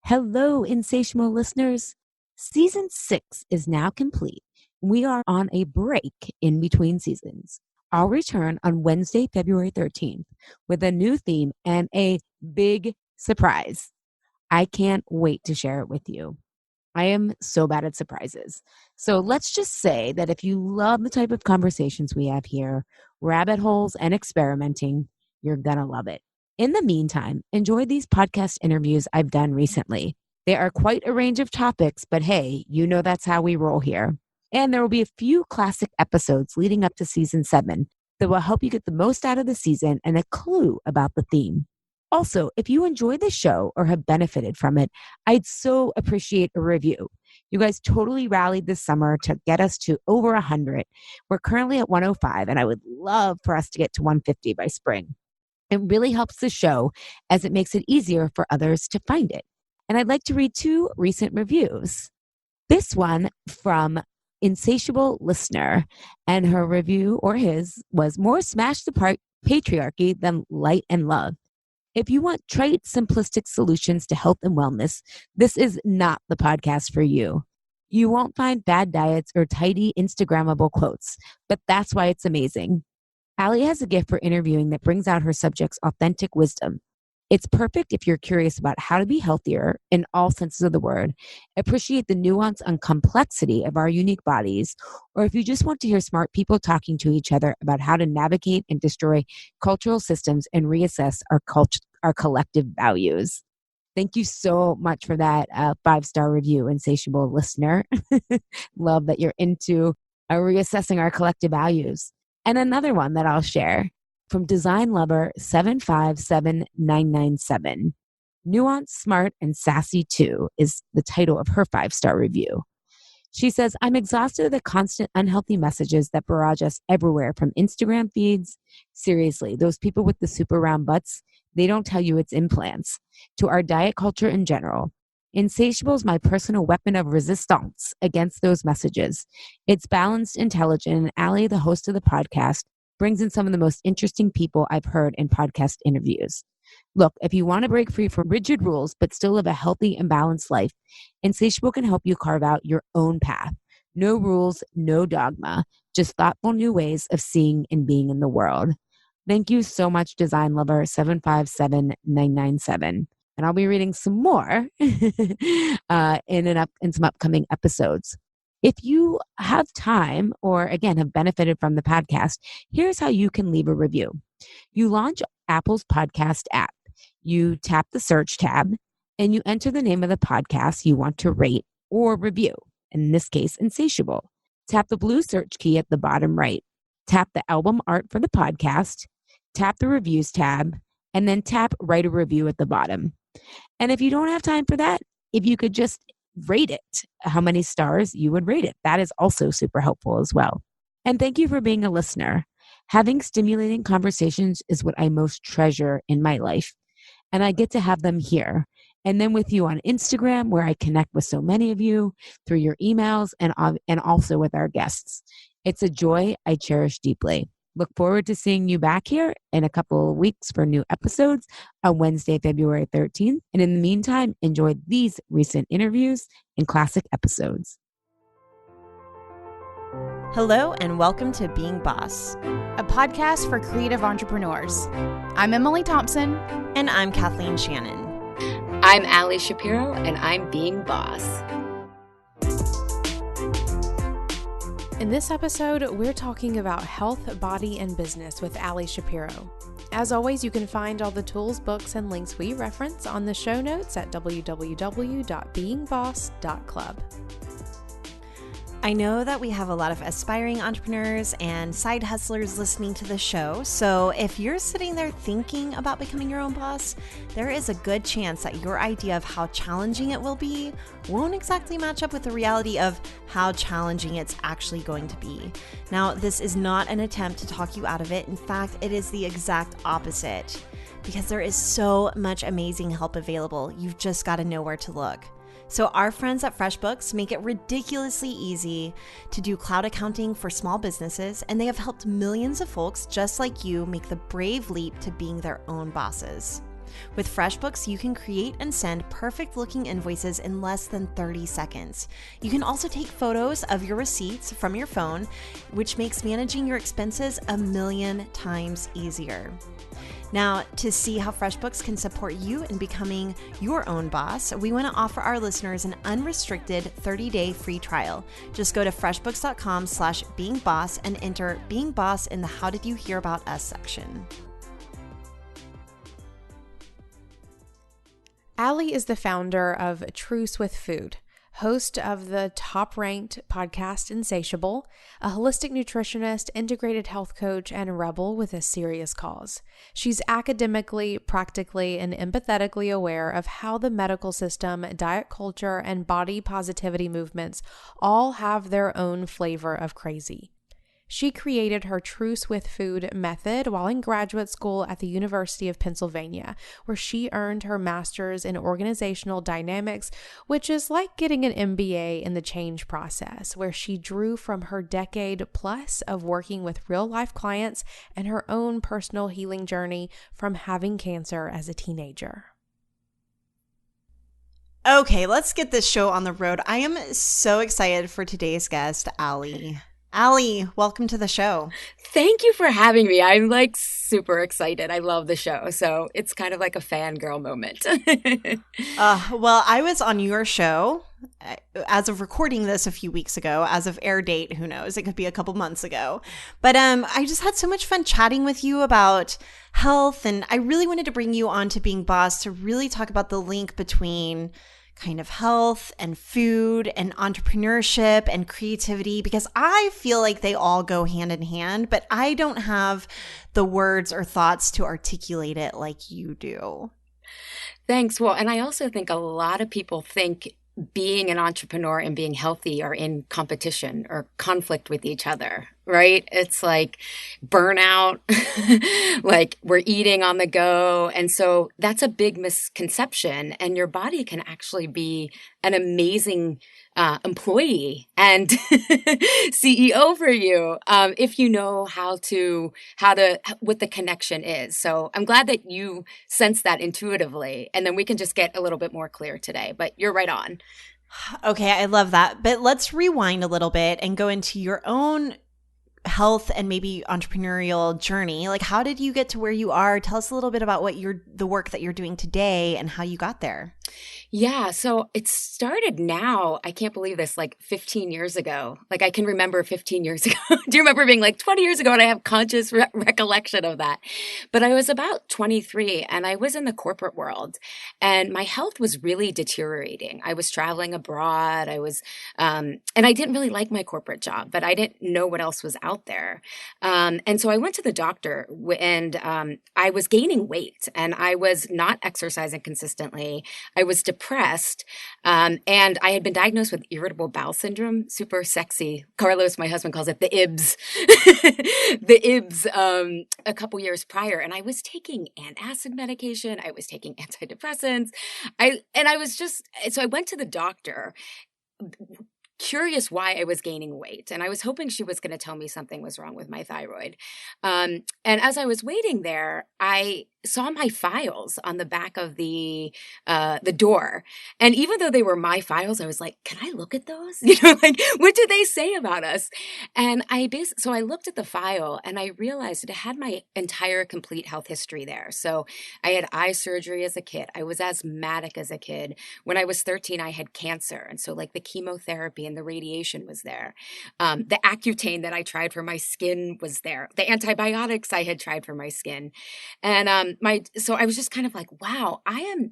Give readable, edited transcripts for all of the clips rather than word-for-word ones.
Hello, insatiable listeners. Season 6 is now complete. We are on a break in between seasons. I'll return on Wednesday, February 13th with a new theme and a big surprise. I can't wait to share it with you. I am so bad at surprises. So let's just say that if you love the type of conversations we have here, rabbit holes and experimenting, you're going to love it. In the meantime, enjoy these podcast interviews I've done recently. They are quite a range of topics, but hey, you know that's how we roll here. And there will be a few classic episodes leading up to season 7 that will help you get the most out of the season and a clue about the theme. Also, if you enjoy the show or have benefited from it, I'd so appreciate a review. You guys totally rallied this summer to get us to over 100. We're currently at 105, and I would love for us to get to 150 by spring. It really helps the show as it makes it easier for others to find it. And I'd like to read 2 recent reviews. This one from Insatiable Listener, and her review, or his, was more smash the patriarchy than light and love. If you want trite, simplistic solutions to health and wellness, this is not the podcast for you. You won't find bad diets or tidy Instagrammable quotes, but that's why it's amazing. Alys has a gift for interviewing that brings out her subject's authentic wisdom. It's perfect if you're curious about how to be healthier in all senses of the word, appreciate the nuance and complexity of our unique bodies, or if you just want to hear smart people talking to each other about how to navigate and destroy cultural systems and reassess our collective values. Thank you so much for that 5-star review, Insatiable Listener. Love that you're into reassessing our collective values. And another one that I'll share from Design Lover 757997. Nuanced, Smart, and Sassy too is the title of her 5-star review. She says, I'm exhausted of the constant unhealthy messages that barrage us everywhere from Instagram feeds. Seriously, those people with the super round butts, they don't tell you it's implants. To our diet culture in general. Insatiable is my personal weapon of resistance against those messages. It's balanced, intelligent, and Allie, the host of the podcast, brings in some of the most interesting people I've heard in podcast interviews. Look, if you want to break free from rigid rules but still live a healthy and balanced life, Insatiable can help you carve out your own path. No rules, no dogma, just thoughtful new ways of seeing and being in the world. Thank you so much, Design Lover 757997. And I'll be reading some more in some upcoming episodes. If you have time or, again, have benefited from the podcast, here's how you can leave a review. You launch Apple's podcast app. You tap the search tab, and you enter the name of the podcast you want to rate or review, in this case, Insatiable. Tap the blue search key at the bottom right. Tap the album art for the podcast. Tap the reviews tab, and then tap write a review at the bottom. And if you don't have time for that, if you could just rate it, how many stars you would rate it. That is also super helpful as well. And thank you for being a listener. Having stimulating conversations is what I most treasure in my life. And I get to have them here. And then with you on Instagram, where I connect with so many of you through your emails and also with our guests. It's a joy I cherish deeply. Look forward to seeing you back here in a couple of weeks for new episodes on Wednesday, February 13th. And in the meantime, enjoy these recent interviews and classic episodes. Hello and welcome to Being Boss, a podcast for creative entrepreneurs. I'm Emily Thompson. And I'm Kathleen Shannon. I'm Alys Shapiro, and I'm Being Boss. In this episode, we're talking about health, body, and business with Alys Shapiro. As always, you can find all the tools, books, and links we reference on the show notes at www.beingboss.club. I know that we have a lot of aspiring entrepreneurs and side hustlers listening to the show, so if you're sitting there thinking about becoming your own boss, there is a good chance that your idea of how challenging it will be won't exactly match up with the reality of how challenging it's actually going to be. Now, this is not an attempt to talk you out of it. In fact, it is the exact opposite, because there is so much amazing help available. You've just got to know where to look. So our friends at FreshBooks make it ridiculously easy to do cloud accounting for small businesses, and they have helped millions of folks just like you make the brave leap to being their own bosses. With FreshBooks, you can create and send perfect-looking invoices in less than 30 seconds. You can also take photos of your receipts from your phone, which makes managing your expenses a million times easier. Now, to see how FreshBooks can support you in becoming your own boss, we want to offer our listeners an unrestricted 30-day free trial. Just go to freshbooks.com/beingboss and enter Being Boss in the How Did You Hear About Us section. Alys is the founder of Truce with Food, host of the top-ranked podcast Insatiable, a holistic nutritionist, integrated health coach, and a rebel with a serious cause. She's academically, practically, and empathetically aware of how the medical system, diet culture, and body positivity movements all have their own flavor of crazy. She created her Truce with Food method while in graduate school at the University of Pennsylvania, where she earned her master's in organizational dynamics, which is like getting an MBA in the change process, where she drew from her decade plus of working with real-life clients and her own personal healing journey from having cancer as a teenager. Okay, let's get this show on the road. I am so excited for today's guest, Alys. Alys, welcome to the show. Thank you for having me. I'm like super excited. I love the show. So it's kind of like a fangirl moment. Well, I was on your show as of recording this a few weeks ago. As of air date, who knows? It could be a couple months ago. But I just had so much fun chatting with you about health. And I really wanted to bring you on to Being Boss to really talk about the link between kind of health and food and entrepreneurship and creativity, because I feel like they all go hand in hand, but I don't have the words or thoughts to articulate it like you do. Thanks. Well, and I also think a lot of people think being an entrepreneur and being healthy are in competition or conflict with each other, right? It's like burnout, like we're eating on the go. And so that's a big misconception. And your body can actually be an amazing employee and CEO for you if you know what the connection is. So I'm glad that you sense that intuitively, and then we can just get a little bit more clear today. But you're right on. Okay, I love that. But let's rewind a little bit and go into your own health and maybe entrepreneurial journey. Like, how did you get to where you are? Tell us a little bit about the work that you're doing today and how you got there. Yeah, so it started now, I can't believe this, like 15 years ago. Like I can remember 15 years ago. Do you remember being like 20 years ago? And I have conscious recollection of that. But I was about 23 and I was in the corporate world and my health was really deteriorating. I was traveling abroad. And I didn't really like my corporate job, but I didn't know what else was out there. And so I went to the doctor and I was gaining weight and I was not exercising consistently. I was depressed, and I had been diagnosed with irritable bowel syndrome, super sexy. Carlos, my husband, calls it the IBS, the IBS, a couple years prior. And I was taking antacid medication. I was taking antidepressants. So I went to the doctor, curious why I was gaining weight. And I was hoping she was going to tell me something was wrong with my thyroid. And as I was waiting there, I saw my files on the back of the door. And even though they were my files, I was like, can I look at those? Like, what did they say about us? And so I looked at the file and I realized that it had my entire complete health history there. So I had eye surgery as a kid. I was asthmatic as a kid. When I was 13, I had cancer. And so like the chemotherapy and the radiation was there. The Accutane that I tried for my skin was there. The antibiotics I had tried for my skin. And so I was just kind of like, wow, I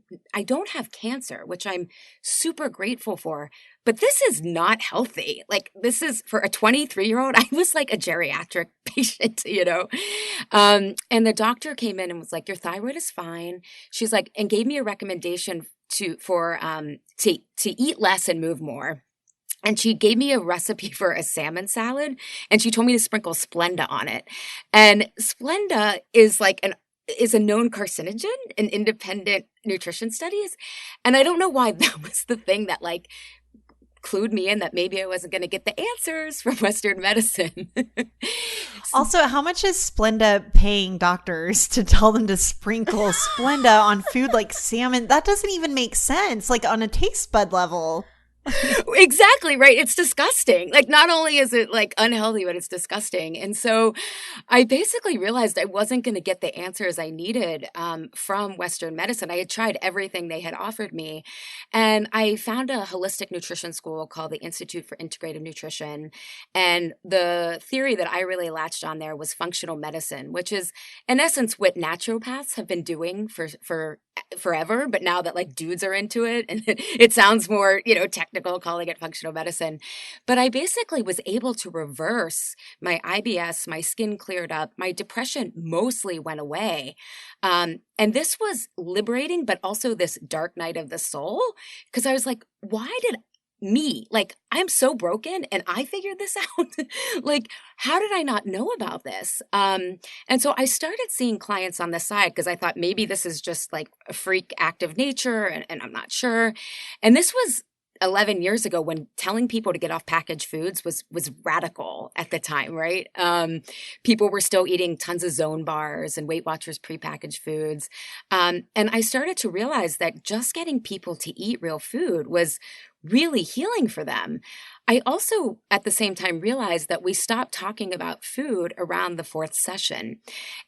don't have cancer, which I'm super grateful for, but this is not healthy. Like this is for a 23-year-old, I was like a geriatric patient, and the doctor came in and was like, your thyroid is fine. She's like, and gave me a recommendation to eat less and move more. And she gave me a recipe for a salmon salad and she told me to sprinkle Splenda on it. And Splenda is a known carcinogen in independent nutrition studies. And I don't know why that was the thing that clued me in that maybe I wasn't going to get the answers from Western medicine. Also, how much is Splenda paying doctors to tell them to sprinkle Splenda on food like salmon? That doesn't even make sense, like on a taste bud level. Exactly, right. It's disgusting. Like, not only is it like unhealthy, but it's disgusting. And so I basically realized I wasn't going to get the answers I needed from Western medicine. I had tried everything they had offered me. And I found a holistic nutrition school called the Institute for Integrative Nutrition. And the theory that I really latched on there was functional medicine, which is in essence what naturopaths have been doing for forever. But now that like dudes are into it, and it sounds more, technical calling it functional medicine. But I basically was able to reverse my IBS, my skin cleared up, my depression mostly went away. And this was liberating, but also this dark night of the soul, because I was like, why did me, like, I'm so broken and I figured this out. Like, how did I not know about this? And so I started seeing clients on the side because I thought maybe this is just like a freak act of nature, and I'm not sure. And this was 11 years ago when telling people to get off packaged foods was radical at the time, right? People were still eating tons of Zone bars and Weight Watchers prepackaged foods. And I started to realize that just getting people to eat real food was really healing for them. I also, at the same time, realized that we stopped talking about food around the fourth session.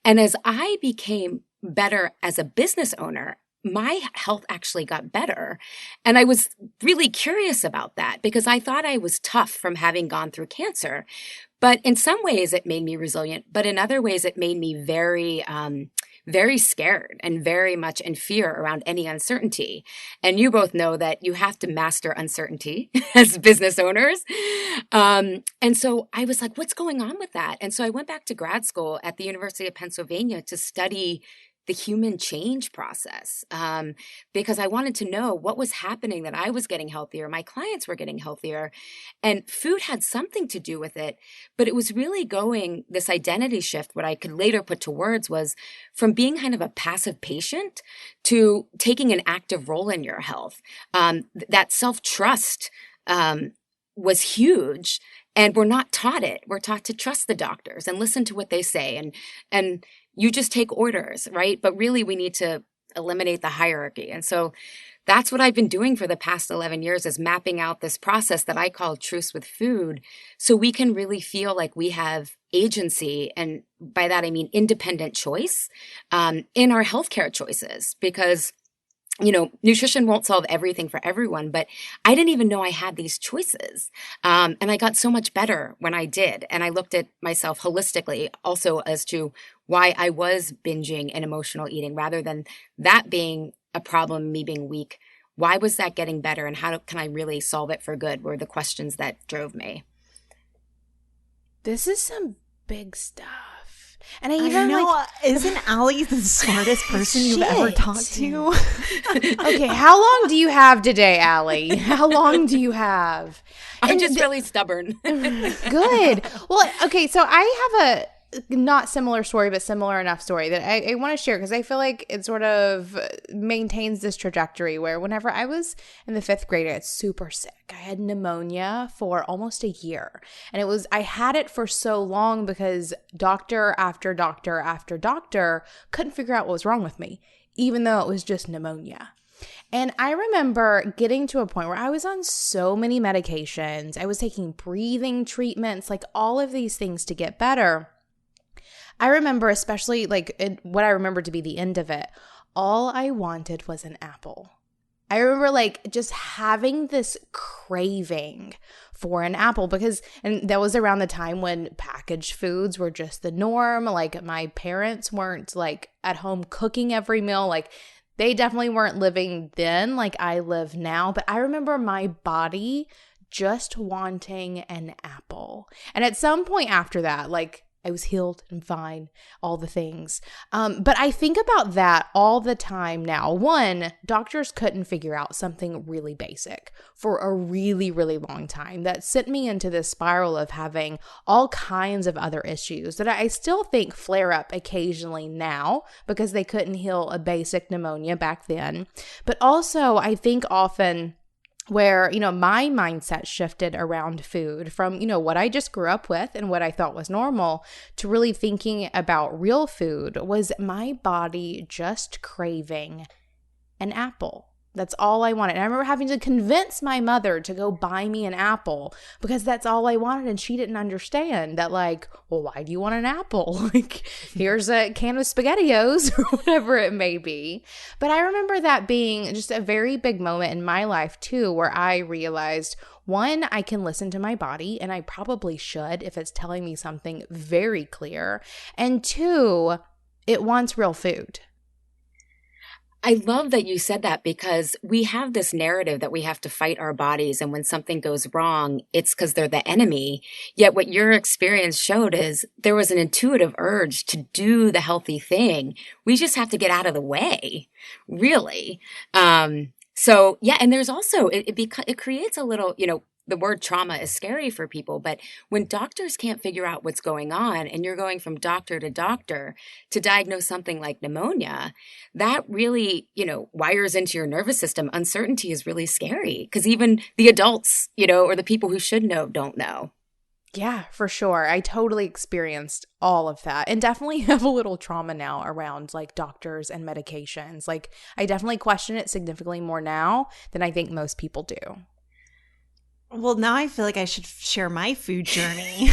And as I became better as a business owner, my health actually got better. And I was really curious about that because I thought I was tough from having gone through cancer. But in some ways, it made me resilient. But in other ways, it made me very, very scared and very much in fear around any uncertainty. And you both know that you have to master uncertainty as business owners. And so I was like, what's going on with that? And so I went back to grad school at the University of Pennsylvania to study the human change process, because I wanted to know what was happening, that I was getting healthier, my clients were getting healthier, and food had something to do with it. But it was really going, this identity shift, what I could later put to words was from being kind of a passive patient to taking an active role in your health. That self-trust was huge. And we're not taught it. We're taught to trust the doctors and listen to what they say. And you just take orders, right? But really, we need to eliminate the hierarchy. And so that's what I've been doing for the past 11 years is mapping out this process that I call Truce with Food, so we can really feel like we have agency. And by that, I mean independent choice in our healthcare choices, because nutrition won't solve everything for everyone, but I didn't even know I had these choices. And I got so much better when I did. And I looked at myself holistically also as to why I was binging and emotional eating rather than that being a problem, me being weak. Why was that getting better? And how can I really solve it for good were the questions that drove me. This is some big stuff. And I know, isn't Alys the smartest person you've ever talked to? Okay, how long do you have today, Allie? How long do you have? I'm just really stubborn. Good. Well, okay, so I have a not similar story, but similar enough story that I want to share because I feel like it sort of maintains this trajectory where whenever I was in the 5th grade, I got super sick. I had pneumonia for almost a year. And I had it for so long because doctor after doctor after doctor couldn't figure out what was wrong with me, even though it was just pneumonia. And I remember getting to a point where I was on so many medications. I was taking breathing treatments, like all of these things to get better. I remember especially what I remember to be the end of it, all I wanted was an apple. I remember just having this craving for an apple and that was around the time when packaged foods were just the norm. Like my parents weren't at home cooking every meal. They definitely weren't living then like I live now. But I remember my body just wanting an apple. And at some point after that, I was healed and fine, all the things. But I think about that all the time now. One, doctors couldn't figure out something really basic for a really, really long time that sent me into this spiral of having all kinds of other issues that I still think flare up occasionally now because they couldn't heal a basic pneumonia back then. But also, I think often where, my mindset shifted around food from, what I just grew up with and what I thought was normal to really thinking about real food. Was my body just craving an apple? That's all I wanted. And I remember having to convince my mother to go buy me an apple because that's all I wanted. And she didn't understand that, like, well, why do you want an apple? Like, here's a can of SpaghettiOs or whatever it may be. But I remember that being just a very big moment in my life too, where I realized, one, I can listen to my body, and I probably should if it's telling me something very clear. And two, it wants real food. I love that you said that, because we have this narrative that we have to fight our bodies. And when something goes wrong, it's because they're the enemy. Yet what your experience showed is there was an intuitive urge to do the healthy thing. We just have to get out of the way, really. So yeah. And there's also, it creates a little, the word trauma is scary for people, but when doctors can't figure out what's going on and you're going from doctor to diagnose something like pneumonia, that really, wires into your nervous system. Uncertainty is really scary because even the adults, or the people who should know don't know. Yeah, for sure. I totally experienced all of that and definitely have a little trauma now around like doctors and medications. Like I definitely question it significantly more now than I think most people do. Well, now I feel like I should share my food journey.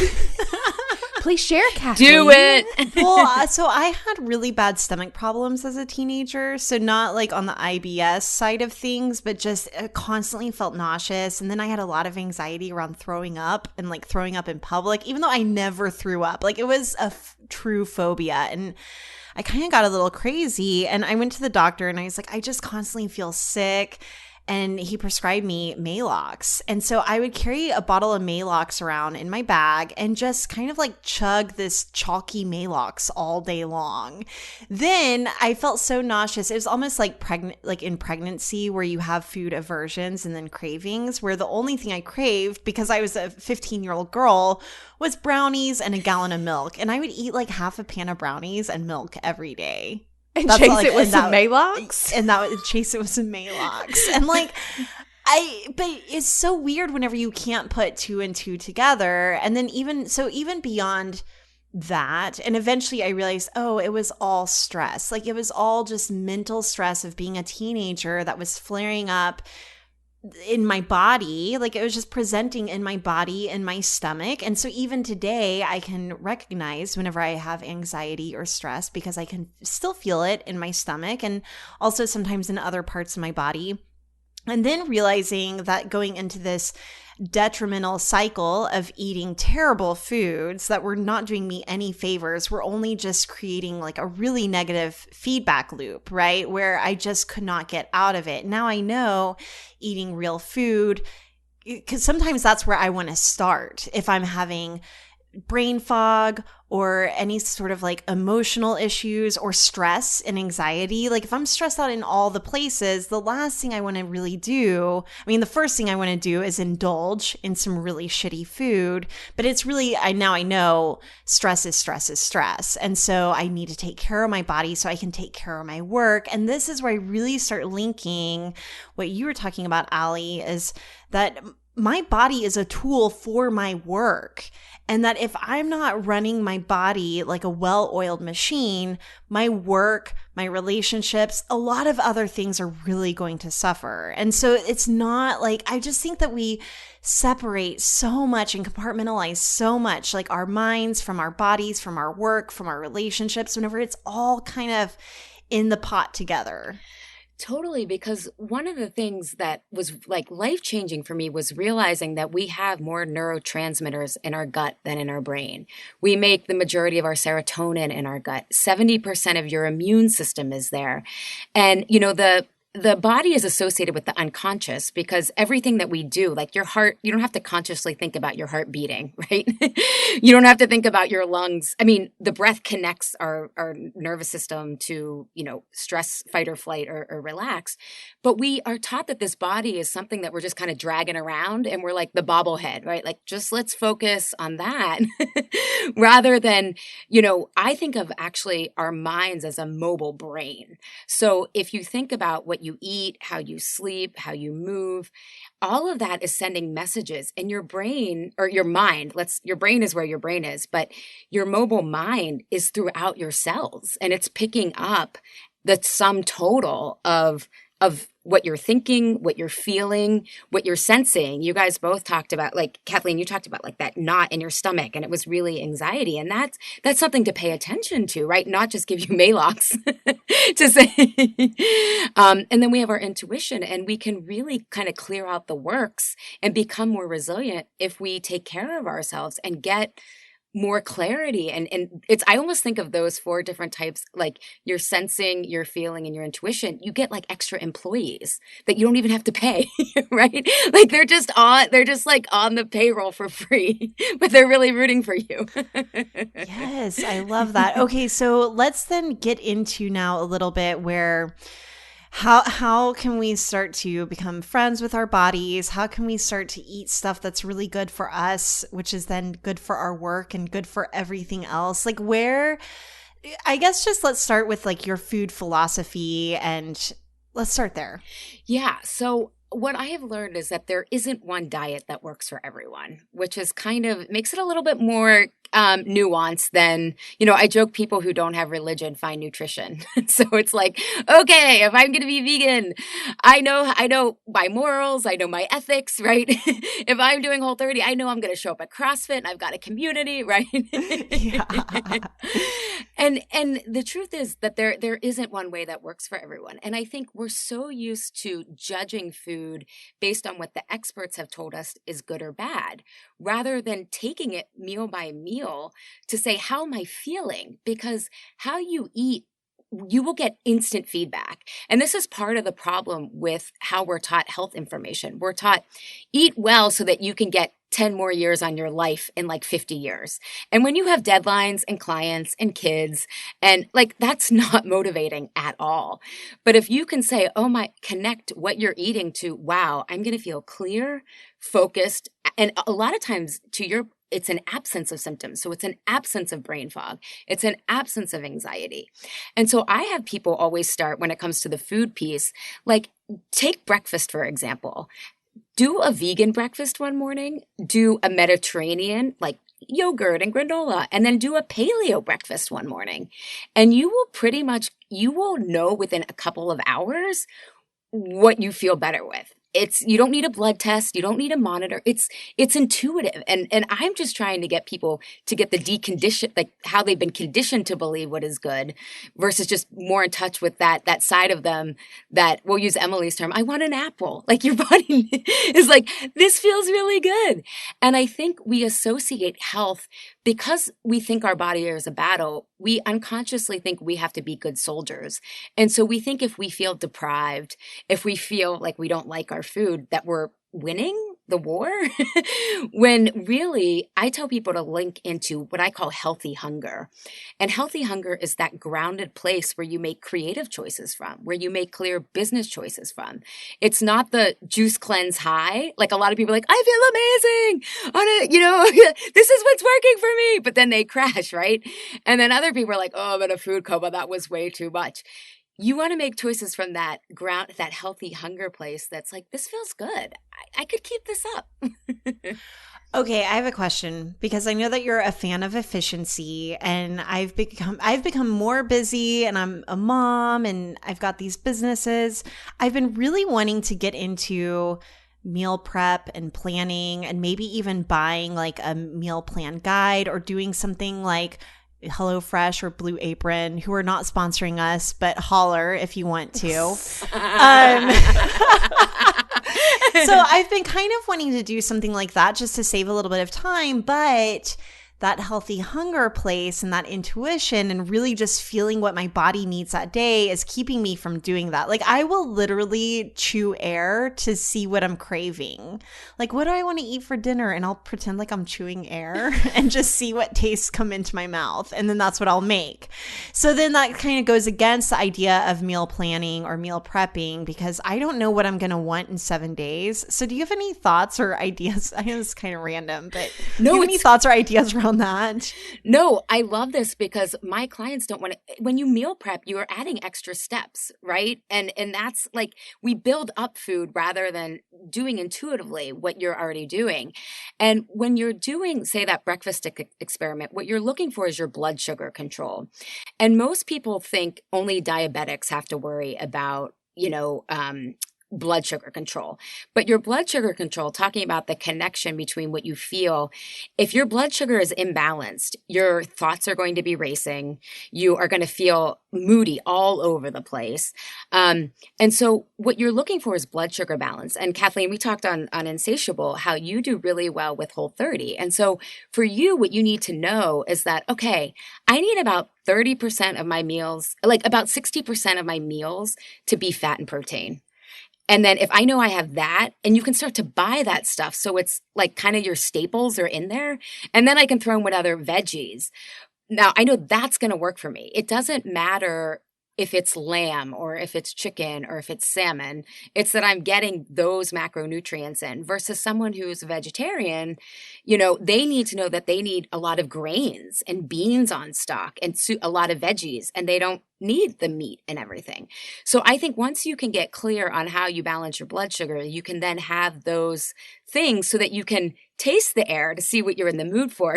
Please share, Kathleen. Do it. Well, so I had really bad stomach problems as a teenager. So not like on the IBS side of things, but just constantly felt nauseous. And then I had a lot of anxiety around throwing up and like throwing up in public, even though I never threw up. Like it was a true phobia. And I kind of got a little crazy. And I went to the doctor and I was like, I just constantly feel sick. And he prescribed me Maalox. And so I would carry a bottle of Maalox around in my bag and just kind of like chug this chalky Maalox all day long. Then I felt so nauseous. It was almost like in pregnancy where you have food aversions and then cravings, where the only thing I craved, because I was a 15-year-old girl, was brownies and a gallon of milk. And I would eat like half a pan of brownies and milk every day. And chase it with some Maalox? And that would chase it with some Maalox. And like, but it's so weird whenever you can't put two and two together. And then even beyond that, and eventually I realized, oh, it was all stress. Like it was all just mental stress of being a teenager that was flaring up in my body. Like it was just presenting in my body, in my stomach. And so even today I can recognize whenever I have anxiety or stress, because I can still feel it in my stomach and also sometimes in other parts of my body. And then realizing that going into this detrimental cycle of eating terrible foods that were not doing me any favors, were only just creating like a really negative feedback loop, right? Where I just could not get out of it. Now I know eating real food, because sometimes that's where I want to start. If I'm having brain fog or any sort of like emotional issues or stress and anxiety, like if I'm stressed out in all the places, the last thing I want to really do, the first thing I want to do is indulge in some really shitty food. But it's really, I know stress is stress. And so I need to take care of my body so I can take care of my work. And this is where I really start linking what you were talking about, Allie, is that my body is a tool for my work. And that if I'm not running my body like a well-oiled machine, my work, my relationships, a lot of other things are really going to suffer. And so it's not like, I just think that we separate so much and compartmentalize so much, like our minds from our bodies, from our work, from our relationships, whenever it's all kind of in the pot together. Totally, because one of the things that was like life-changing for me was realizing that we have more neurotransmitters in our gut than in our brain. We make the majority of our serotonin in our gut. 70% of your immune system is there. And, the body is associated with the unconscious, because everything that we do, like your heart, you don't have to consciously think about your heart beating, right? You don't have to think about your lungs. The breath connects our nervous system to, stress, fight or flight, or relax. But we are taught that this body is something that we're just kind of dragging around, and we're like the bobblehead, right? Like, just let's focus on that rather than, I think of actually our minds as a mobile brain. So if you think about what you eat, how you sleep, how you move, all of that is sending messages, and your brain or your mind, your brain is where your brain is, but your mobile mind is throughout your cells, and it's picking up the sum total of what you're thinking, what you're feeling, what you're sensing. You guys both talked about, like Kathleen, you talked about like that knot in your stomach, and it was really anxiety. And that's something to pay attention to, right? Not just give you Maalox to say. And then we have our intuition, and we can really kind of clear out the works and become more resilient if we take care of ourselves and get more clarity. And I almost think of those 4 different types, like your sensing, your feeling, and your intuition. You get like extra employees that you don't even have to pay, right? Like they're just like on the payroll for free, but they're really rooting for you. Yes, I love that. Okay, so let's then get into now a little bit where how can we start to become friends with our bodies? How can we start to eat stuff that's really good for us, which is then good for our work and good for everything else? Like I guess just let's start with like your food philosophy, and let's start there. Yeah. So what I have learned is that there isn't one diet that works for everyone, which is kind of makes it a little bit more nuanced than, I joke people who don't have religion find nutrition. So it's like, okay, if I'm going to be vegan, I know my morals, I know my ethics, right? If I'm doing Whole30, I know I'm going to show up at CrossFit and I've got a community, right? Yeah. And the truth is that there isn't one way that works for everyone. And I think we're so used to judging food based on what the experts have told us is good or bad, rather than taking it meal by meal to say, how am I feeling? Because how you eat, you will get instant feedback. And this is part of the problem with how we're taught health information. We're taught eat well so that you can get 10 more years on your life in like 50 years. And when you have deadlines and clients and kids, and like, that's not motivating at all. But if you can say, connect what you're eating to, wow, I'm going to feel clear, focused. And a lot of times it's an absence of symptoms. So it's an absence of brain fog. It's an absence of anxiety. And so I have people always start when it comes to the food piece, like take breakfast, for example. Do a vegan breakfast one morning, do a Mediterranean, like yogurt and granola, and then do a paleo breakfast one morning. And you will know within a couple of hours what you feel better with. You don't need a blood test. You don't need a monitor. It's intuitive. And I'm just trying to get people to get the decondition, like how they've been conditioned to believe what is good, versus just more in touch with that side of them that, we'll use Emily's term, I want an apple. Like your body is like, this feels really good. And I think we associate health because we think our body is a battle. We unconsciously think we have to be good soldiers. And so we think if we feel deprived, if we feel like we don't like our food, that we're winning the war. When really, I tell people to link into what I call healthy hunger. And healthy hunger is that grounded place where you make creative choices from, where you make clear business choices from. It's not the juice cleanse high. Like a lot of people are like, I feel amazing on it, this is what's working for me. But then they crash, right? And then other people are like, oh, I'm in a food coma. That was way too much. You want to make choices from that ground, that healthy hunger place that's like, this feels good. I could keep this up. Okay, I have a question because I know that you're a fan of efficiency, and I've become more busy, and I'm a mom and I've got these businesses. I've been really wanting to get into meal prep and planning, and maybe even buying like a meal plan guide or doing something like HelloFresh or Blue Apron, who are not sponsoring us, but holler if you want to. So I've been kind of wanting to do something like that just to save a little bit of time, but that healthy hunger place and that intuition and really just feeling what my body needs that day is keeping me from doing that. Like I will literally chew air to see what I'm craving. Like, what do I want to eat for dinner? And I'll pretend like I'm chewing air and just see what tastes come into my mouth. And then that's what I'll make. So then that kind of goes against the idea of meal planning or meal prepping, because I don't know what I'm going to want in 7 days. So do you have any thoughts or ideas? I know this is kind of random, but do you have any thoughts or ideas around on that? No, I love this because my clients don't want to, when you meal prep, you are adding extra steps, right? And that's like, we build up food rather than doing intuitively what you're already doing. And when you're doing, say, that breakfast experiment, what you're looking for is your blood sugar control. And most people think only diabetics have to worry about, blood sugar control. But your blood sugar control, talking about the connection between what you feel, if your blood sugar is imbalanced, your thoughts are going to be racing. You are going to feel moody all over the place. And so what you're looking for is blood sugar balance. And Kathleen, we talked on Insatiable how you do really well with Whole30. And so for you, what you need to know is that, okay, I need about 30% of my meals, like about 60% of my meals to be fat and protein. And then if I know I have that, and you can start to buy that stuff. So it's like kind of your staples are in there. And then I can throw in what other veggies. Now I know that's going to work for me. It doesn't matter if it's lamb or if it's chicken or if it's salmon. It's that I'm getting those macronutrients in versus someone who's a vegetarian. They need to know that they need a lot of grains and beans on stock and a lot of veggies, and they don't need the meat and everything. So I think once you can get clear on how you balance your blood sugar, you can then have those things so that you can taste the air to see what you're in the mood for,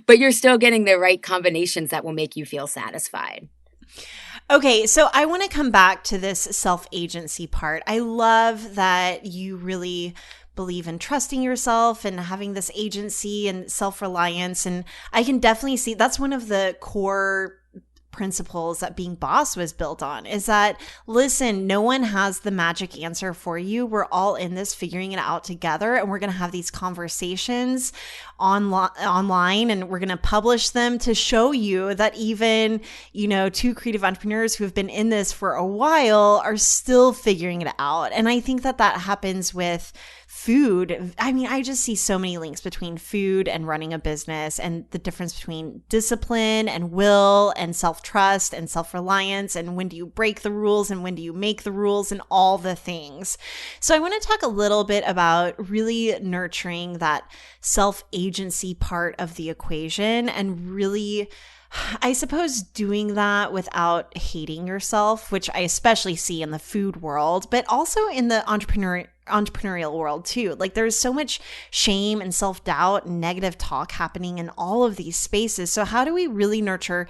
but you're still getting the right combinations that will make you feel satisfied. Okay, so I want to come back to this self-agency part. I love that you really believe in trusting yourself and having this agency and self-reliance. And I can definitely see that's one of the core principles that Being Boss was built on, is that, listen, no one has the magic answer for you. We're all in this figuring it out together, and we're going to have these conversations online, and we're going to publish them to show you that even, two creative entrepreneurs who have been in this for a while are still figuring it out. And I think that happens with food. I mean, I just see so many links between food and running a business, and the difference between discipline and will and self-trust and self-reliance, and when do you break the rules and when do you make the rules, and all the things. So I want to talk a little bit about really nurturing that self-agency part of the equation, and really, I suppose, doing that without hating yourself, which I especially see in the food world, but also in the entrepreneurial world too. Like, there's so much shame and self-doubt and negative talk happening in all of these spaces. So how do we really nurture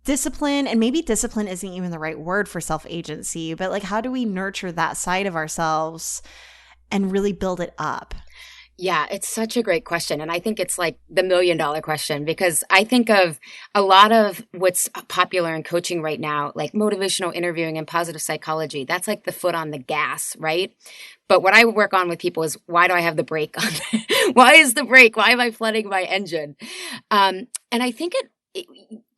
discipline? And maybe discipline isn't even the right word for self-agency, but like, how do we nurture that side of ourselves and really build it up? Yeah, it's such a great question. And I think it's like the $1 million question, because I think of a lot of what's popular in coaching right now, like motivational interviewing and positive psychology. That's like the foot on the gas, right? But what I work on with people is, why do I have the brake on? Why is the brake? Why am I flooding my engine? And I think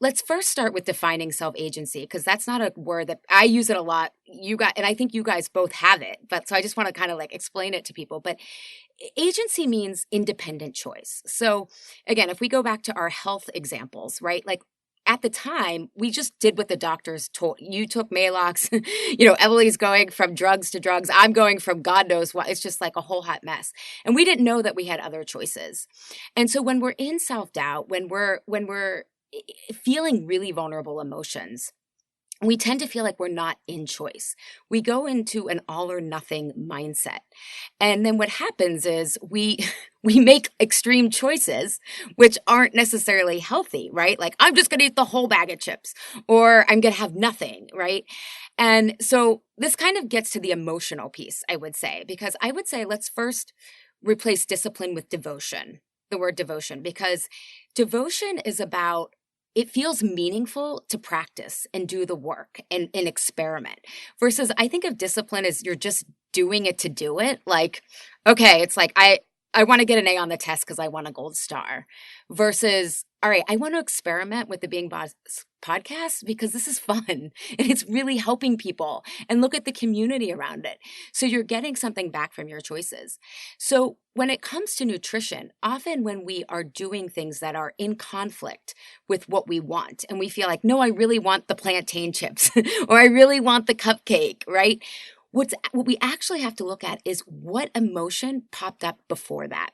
let's first start with defining self-agency, because that's not a word that I use it a lot. You guys, and I think you guys both have it, but so I just want to kind of like explain it to people. But agency means independent choice. So again, if we go back to our health examples, right? Like, at the time, we just did what the doctors told. You took Maalox, Emily's going from drugs to drugs. I'm going from God knows what. It's just like a whole hot mess. And we didn't know that we had other choices. And so when we're in self-doubt, when we're feeling really vulnerable emotions, we tend to feel like we're not in choice. We go into an all or nothing mindset. And then what happens is we make extreme choices, which aren't necessarily healthy, right? Like, I'm just going to eat the whole bag of chips, or I'm going to have nothing, right? And so this kind of gets to the emotional piece, I would say, because I would say let's first replace discipline with devotion, the word devotion, because devotion is about, it feels meaningful to practice and do the work and experiment, versus I think of discipline as you're just doing it to do it. Like, okay, it's like, I want to get an A on the test because I want a gold star, versus, all right, I want to experiment with the Being Boss podcast because this is fun and it's really helping people, and look at the community around it. So you're getting something back from your choices. So when it comes to nutrition, often when we are doing things that are in conflict with what we want, and we feel like, no, I really want the plantain chips or I really want the cupcake, right? What we actually have to look at is what emotion popped up before that.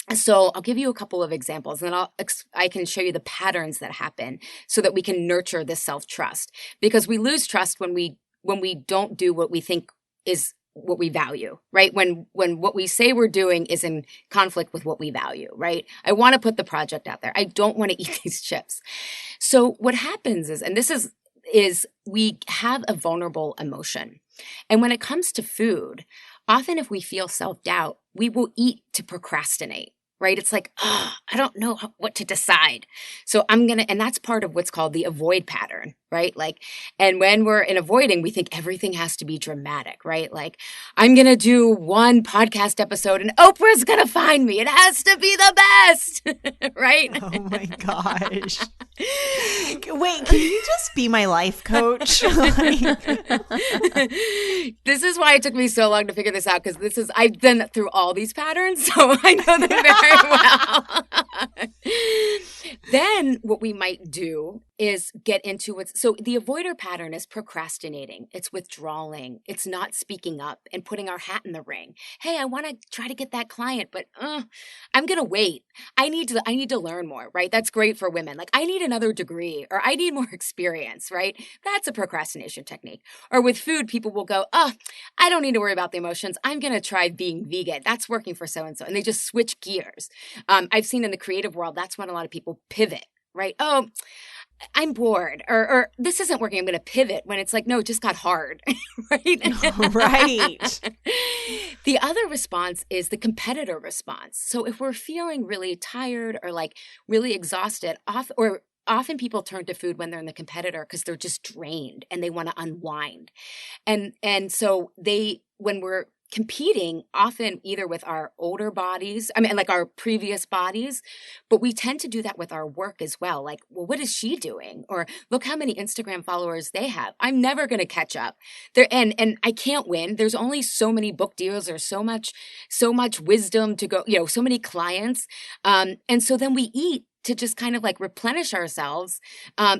So I'll give you a couple of examples, and then I can show you the patterns that happen so that we can nurture this self-trust, because we lose trust when we don't do what we think is what we value, right? When what we say we're doing is in conflict with what we value, right? I want to put the project out there. I don't want to eat these chips. So what happens is, and this is we have a vulnerable emotion. And when it comes to food, often if we feel self-doubt, we will eat to procrastinate, right? It's like, oh, I don't know what to decide. So and that's part of what's called the avoid pattern, right? Like, and when we're in avoiding, we think everything has to be dramatic, right? Like, I'm going to do one podcast episode and Oprah's going to find me. It has to be the best, right? Oh my gosh. Wait, can you just be my life coach? This is why it took me so long to figure this out, because I've been through all these patterns, so I know them very well. Then what we might do is get into so the avoider pattern is procrastinating. It's withdrawing. It's not speaking up and putting our hat in the ring. Hey, I want to try to get that client, but I'm going to wait. I need to learn more, right? That's great for women. Like, I need another degree, or I need more experience, right? That's a procrastination technique. Or with food, people will go, oh, I don't need to worry about the emotions. I'm going to try being vegan. That's working for so-and-so. And they just switch gears. I've seen in the creative world, that's when a lot of people pivot, right? Oh, I'm bored, or this isn't working, I'm going to pivot, when it's like, no, it just got hard, right? Right. The other response is the competitor response. So if we're feeling really tired or like really exhausted, often people turn to food when they're in the competitor because they're just drained and they want to unwind. And so when we're competing, often either with our older bodies, like our previous bodies, but we tend to do that with our work as well. Like, well, what is she doing? Or look how many Instagram followers they have. I'm never going to catch up there. And I can't win. There's only so many book deals, or so much wisdom to go, so many clients. And so then we eat to just kind of like replenish ourselves,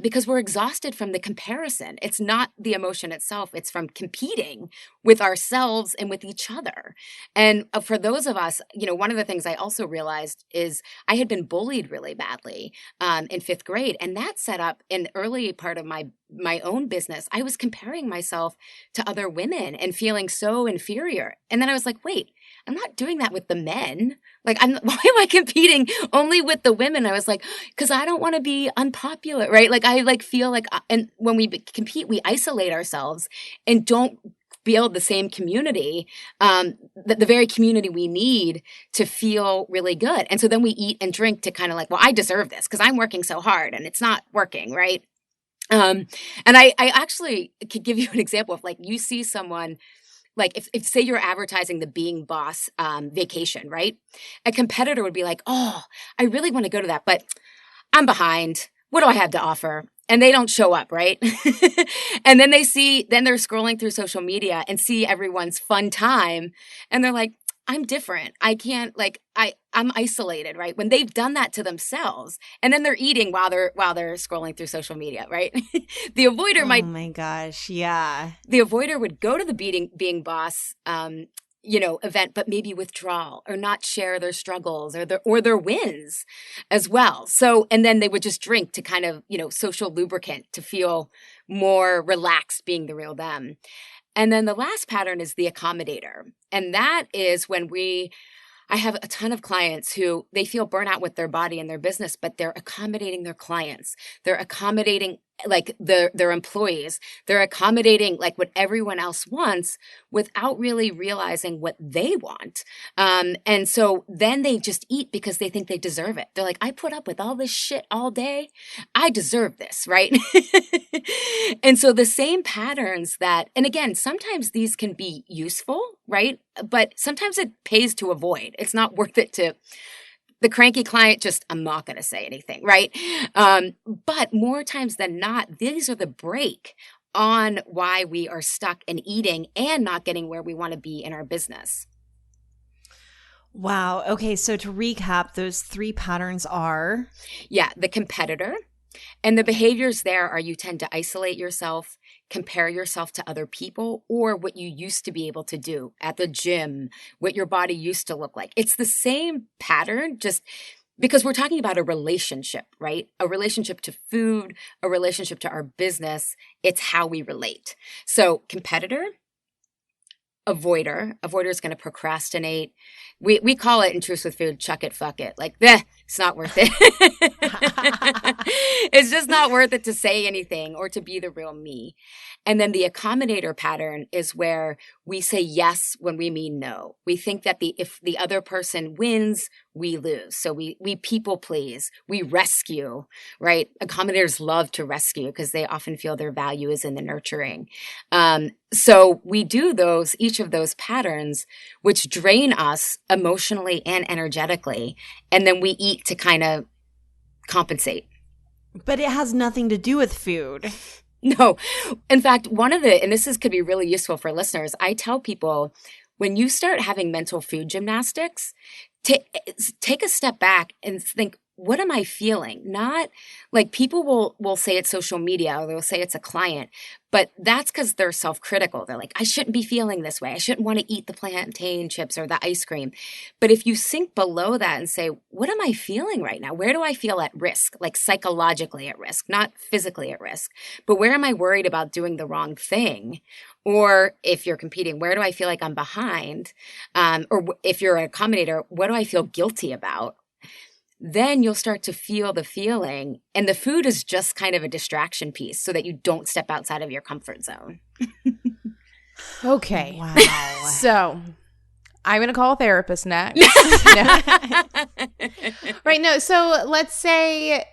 because we're exhausted from the comparison. It's not the emotion itself. It's from competing with ourselves and with each other. And for those of us, one of the things I also realized is I had been bullied really badly in 5th grade. And that set up in the early part of my own business. I was comparing myself to other women and feeling so inferior. And then I was like, wait, I'm not doing that with the men. Like, why am I competing only with the women? I was like, because I don't want to be unpopular, right? Like, I feel like, and when we compete, we isolate ourselves and don't build the same community, the very community we need to feel really good. And so then we eat and drink to kind of like, well, I deserve this because I'm working so hard and it's not working, right? And I actually could give you an example of, like, you see someone, like, if say you're advertising the Being Boss vacation, right? A competitor would be like, oh, I really want to go to that, but I'm behind. What do I have to offer? And they don't show up, right? And then they're scrolling through social media and see everyone's fun time. And they're like, I'm different. I can't, like, I'm isolated, right? When they've done that to themselves, and then they're eating while they're scrolling through social media, right? The avoider Oh my gosh, yeah. The avoider would go to the Being Boss event, but maybe withdraw or not share their struggles or their wins as well. So, and then they would just drink to kind of, social lubricant to feel more relaxed being the real them. And then the last pattern is the accommodator. And that is when I have a ton of clients who they feel burnout with their body and their business, but they're accommodating their clients. They're accommodating like their employees. They're accommodating like what everyone else wants without really realizing what they want. And so then they just eat because they think they deserve it. They're like, I put up with all this shit all day. I deserve this, right? And so the same patterns and again, sometimes these can be useful, right? But sometimes it pays to avoid. It's not worth it to the cranky client, I'm not going to say anything, right? But more times than not, these are the break on why we are stuck in eating and not getting where we want to be in our business. Wow. Okay. So to recap, those 3 patterns are? Yeah. The competitor. And the behaviors there are you tend to isolate yourself, compare yourself to other people or what you used to be able to do at the gym, what your body used to look like. It's the same pattern, just because we're talking about a relationship, right? A relationship to food, a relationship to our business. It's how we relate. So competitor, avoider is going to procrastinate. We call it in Truth with Food, chuck it, fuck it. Like, it's not worth it. It's just not worth it to say anything or to be the real me. And then the accommodator pattern is where we say yes when we mean no. We think that if the other person wins, we lose. So we people please, we rescue, right? Accommodators love to rescue because they often feel their value is in the nurturing. So we do each of those patterns, which drain us emotionally and energetically. And then we eat to kind of compensate. But it has nothing to do with food. No. In fact, and this could be really useful for listeners, I tell people, when you start having mental food gymnastics, take a step back and think, what am I feeling? Not like people will say it's social media or they'll say it's a client, but that's because they're self-critical. They're like, I shouldn't be feeling this way. I shouldn't want to eat the plantain chips or the ice cream. But if you sink below that and say, what am I feeling right now? Where do I feel at risk? Like psychologically at risk, not physically at risk, but where am I worried about doing the wrong thing? Or if you're competing, where do I feel like I'm behind? Or if you're an accommodator, what do I feel guilty about? Then you'll start to feel the feeling. And the food is just kind of a distraction piece so that you don't step outside of your comfort zone. Okay. Wow. So I'm going to call a therapist next. Right. No. So let's say,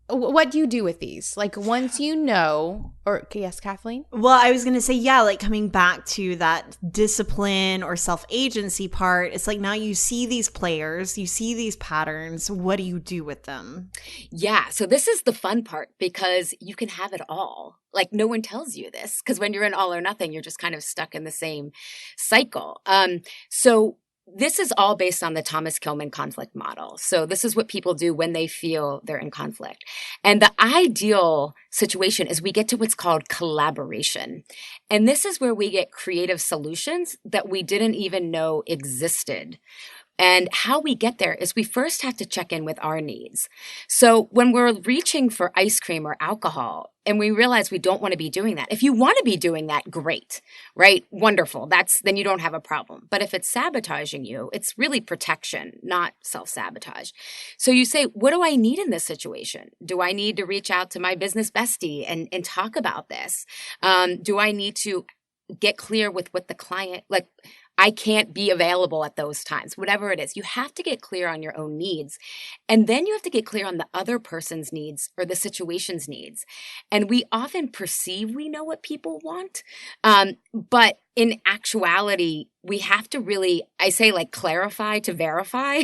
what do you do with these? Like once you know, or yes, Kathleen? Well, I was going to say, yeah, like coming back to that discipline or self-agency part, it's like now you see these players, you see these patterns. What do you do with them? Yeah. So this is the fun part because you can have it all. Like no one tells you this because when you're in all or nothing, you're just kind of stuck in the same cycle. So this is all based on the Thomas Kilmann conflict model. So this is what people do when they feel they're in conflict. And the ideal situation is we get to what's called collaboration. And this is where we get creative solutions that we didn't even know existed. And how we get there is we first have to check in with our needs. So when we're reaching for ice cream or alcohol and we realize we don't want to be doing that, if you want to be doing that, great, right? Wonderful. Then you don't have a problem. But if it's sabotaging you, it's really protection, not self-sabotage. So you say, what do I need in this situation? Do I need to reach out to my business bestie and talk about this? Do I need to get clear with what the client, like, I can't be available at those times, whatever it is. You have to get clear on your own needs. And then you have to get clear on the other person's needs or the situation's needs. And we often perceive we know what people want. But in actuality, we have to really, I say like clarify to verify.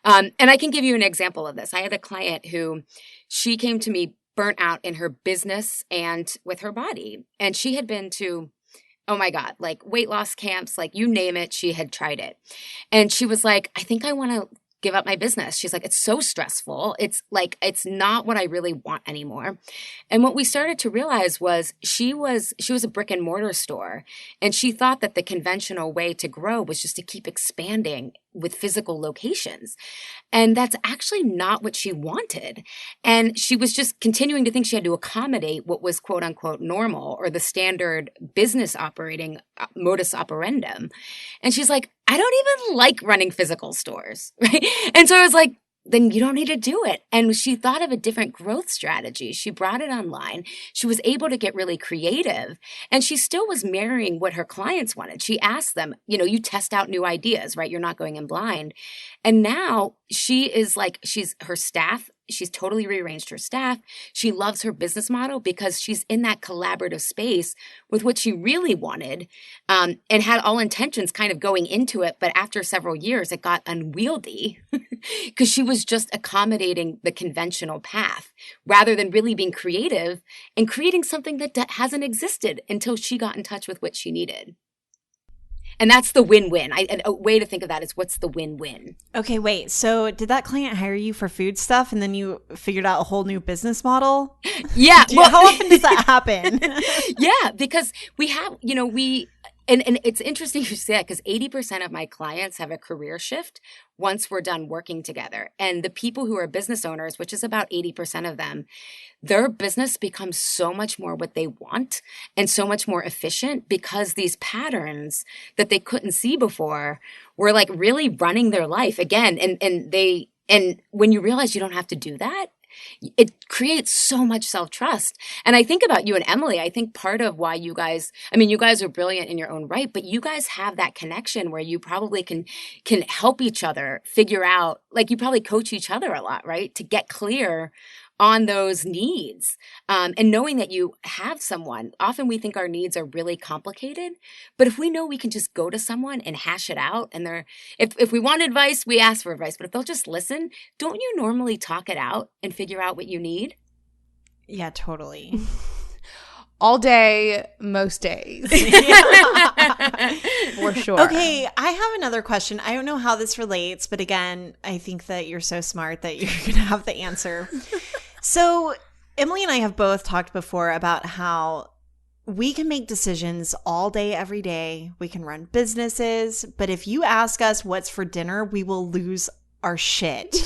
And I can give you an example of this. I had a client who she came to me burnt out in her business and with her body. And she had been to, oh my God, like weight loss camps, like you name it, she had tried it. And she was like, I think I want to give up my business. She's like, it's so stressful. It's like, it's not what I really want anymore. And what we started to realize was she was a brick and mortar store. And she thought that the conventional way to grow was just to keep expanding with physical locations. And that's actually not what she wanted. And she was just continuing to think she had to accommodate what was quote unquote normal or the standard business operating modus operandum. And she's like, I don't even like running physical stores, right? And so I was like, then you don't need to do it. And she thought of a different growth strategy. She brought it online. She was able to get really creative and she still was mirroring what her clients wanted. She asked them, you test out new ideas, right? You're not going in blind. And now she is like, her staff, she's totally rearranged her staff. She loves her business model because she's in that collaborative space with what she really wanted, and had all intentions kind of going into it. But after several years, it got unwieldy because she was just accommodating the conventional path rather than really being creative and creating something that hasn't existed until she got in touch with what she needed. And that's the win-win. A way to think of that is, what's the win-win? Okay, wait. So did that client hire you for food stuff and then you figured out a whole new business model? Yeah. How often does that happen? Yeah, because we have, and it's interesting you say that, because 80% of my clients have a career shift once we're done working together. And the people who are business owners, which is about 80% of them, their business becomes so much more what they want and so much more efficient, because these patterns that they couldn't see before were like really running their life again. And when you realize you don't have to do that, it creates so much self-trust. And I think about you and Emily. I think part of why you guys are brilliant in your own right, but you guys have that connection where you probably can help each other figure out, like you probably coach each other a lot, right? To get clear on those needs. And knowing that you have someone, often we think our needs are really complicated, but if we know we can just go to someone and hash it out, and if we want advice, we ask for advice, but if they'll just listen, don't you normally talk it out and figure out what you need? Yeah, totally. All day, most days. For sure. Okay, I have another question. I don't know how this relates, but again, I think that you're so smart that you're going to have the answer. So Emily and I have both talked before about how we can make decisions all day, every day. We can run businesses, but if you ask us what's for dinner, we will lose our shit.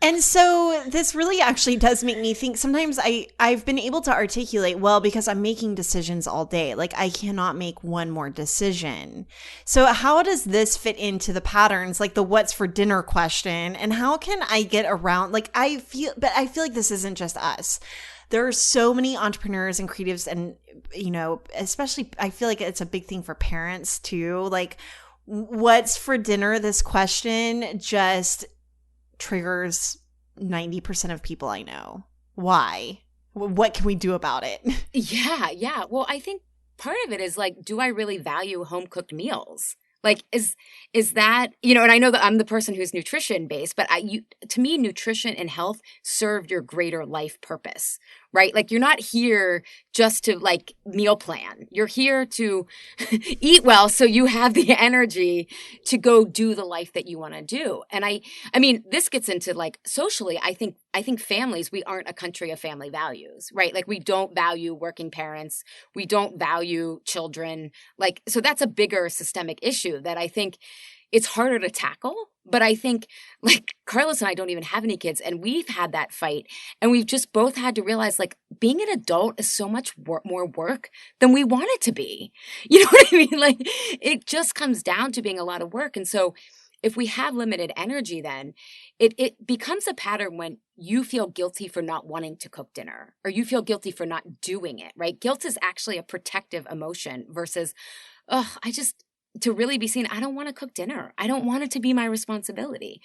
And so this really actually does make me think. Sometimes I've been able to articulate, well, because I'm making decisions all day. Like I cannot make one more decision. So how does this fit into the patterns, like the what's for dinner question? And how can I get around, I feel like this isn't just us. There are so many entrepreneurs and creatives, and, especially I feel like it's a big thing for parents too. Like, what's for dinner? This question just triggers 90% of people I know. Why? What can we do about it? Yeah. Well, I think part of it is like, do I really value home cooked meals? Like, is that, and I know that I'm the person who's nutrition based, but to me, nutrition and health serve your greater life purpose, right? Like, you're not here just to like meal plan. You're here to eat well so you have the energy to go do the life that you want to do. And I mean, this gets into like socially, I think families, we aren't a country of family values, right? Like, we don't value working parents. We don't value children. Like, so that's a bigger systemic issue that I think it's harder to tackle. But I think, like, Carlos and I don't even have any kids, and we've had that fight, and we've just both had to realize, like, being an adult is so much more work than we want it to be. You know what I mean? Like, it just comes down to being a lot of work. And so if we have limited energy, then it becomes a pattern when you feel guilty for not wanting to cook dinner, or you feel guilty for not doing it, right? Guilt is actually a protective emotion versus, to really be seen, I don't want to cook dinner. I don't want it to be my responsibility.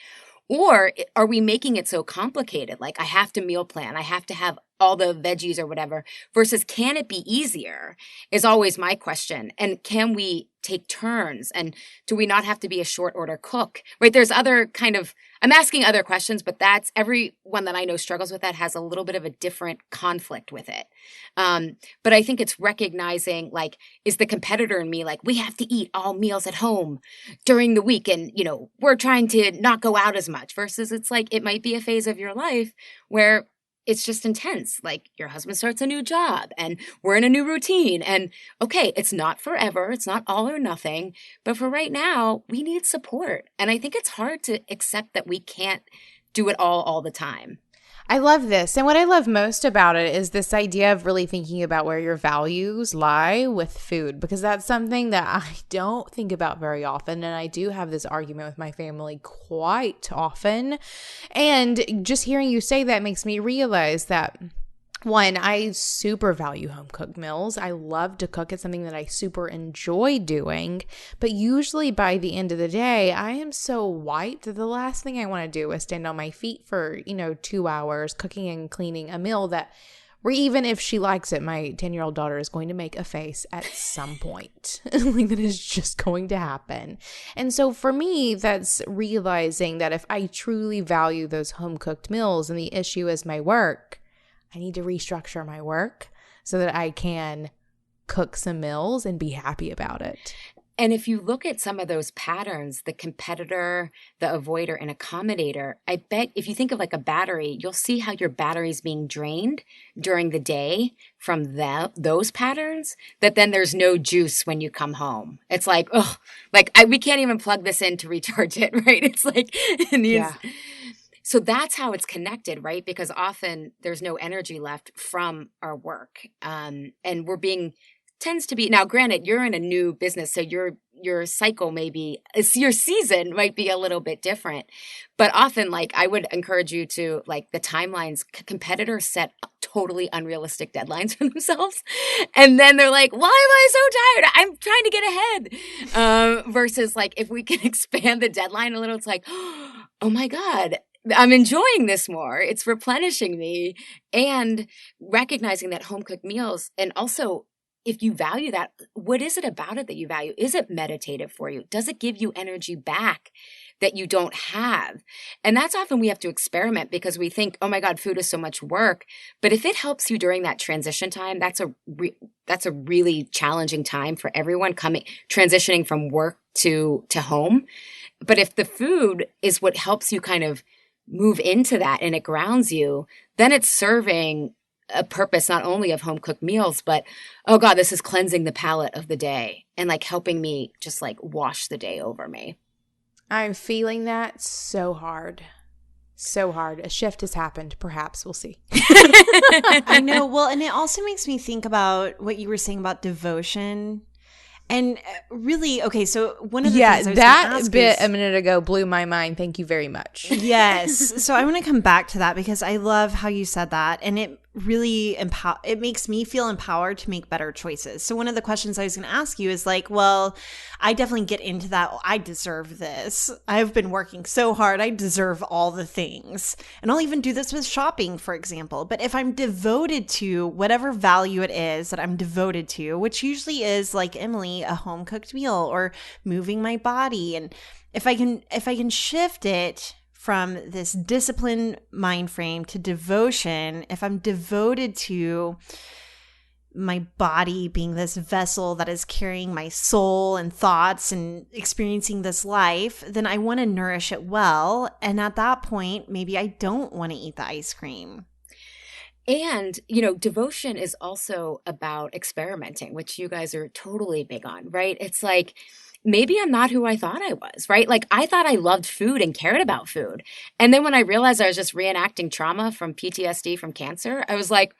Or are we making it so complicated? Like, I have to meal plan, I have to have all the veggies or whatever, versus can it be easier is always my question. And can we take turns? And do we not have to be a short order cook, right? There's other I'm asking other questions, but that's everyone that I know struggles with that, has a little bit of a different conflict with it. But I think it's recognizing, like, is the competitor in me like, we have to eat all meals at home during the week, and, we're trying to not go out as much, versus it's like, it might be a phase of your life where it's just intense. Like, your husband starts a new job and we're in a new routine, and okay, it's not forever. It's not all or nothing, but for right now, we need support. And I think it's hard to accept that we can't do it all the time. I love this. And what I love most about it is this idea of really thinking about where your values lie with food, because that's something that I don't think about very often. And I do have this argument with my family quite often. And just hearing you say that makes me realize that, one, I super value home cooked meals. I love to cook. It's something that I super enjoy doing. But usually by the end of the day, I am so wiped that the last thing I want to do is stand on my feet for, 2 hours cooking and cleaning a meal that, or even if she likes it, my 10-year-old daughter is going to make a face at some point. Like, that is just going to happen. And so for me, that's realizing that if I truly value those home cooked meals and the issue is my work, I need to restructure my work so that I can cook some meals and be happy about it. And if you look at some of those patterns, the competitor, the avoider, and accommodator, I bet if you think of like a battery, you'll see how your battery's being drained during the day from those patterns, that then there's no juice when you come home. It's like, oh, like we can't even plug this in to recharge it, right? It's like, so that's how it's connected, right? Because often there's no energy left from our work. And we're being tends to be, now granted, you're in a new business, so your cycle your season might be a little bit different, but often, like, I would encourage you to, like, the timelines, competitors set totally unrealistic deadlines for themselves, and then they're like, why am I so tired, I'm trying to get ahead, versus, like, if we can expand the deadline a little, it's like, oh my God, I'm enjoying this more. It's replenishing me, and recognizing that home cooked meals, and also, if you value that, what is it about it that you value? Is it meditative for you? Does it give you energy back that you don't have? And that's often we have to experiment, because we think, oh my God, food is so much work. But if it helps you during that transition time, that's a really challenging time for everyone transitioning from work to home. But if the food is what helps you kind of move into that and it grounds you, then it's serving a purpose not only of home cooked meals, but, oh God, this is cleansing the palate of the day and like helping me just like wash the day over me. I'm feeling that so hard. So hard. A shift has happened. Perhaps. We'll see. I know. Well, and it also makes me think about what you were saying about devotion. And really, okay, so one of the things I was that bit a minute ago blew my mind. Thank you very much. Yes. So I want to come back to that, because I love how you said that. And it really it makes me feel empowered to make better choices. So one of the questions I was going to ask you is like, well, I definitely get into that. Oh, I deserve this. I've been working so hard. I deserve all the things. And I'll even do this with shopping, for example. But if I'm devoted to whatever value it is that I'm devoted to, which usually is, like Emily, a home cooked meal or moving my body, and if I can shift it from this discipline mind frame to devotion, if I'm devoted to my body being this vessel that is carrying my soul and thoughts and experiencing this life, then I want to nourish it well. And at that point, maybe I don't want to eat the ice cream. And, devotion is also about experimenting, which you guys are totally big on, right? It's like, maybe I'm not who I thought I was, right? Like, I thought I loved food and cared about food. And then when I realized I was just reenacting trauma from PTSD from cancer, I was like,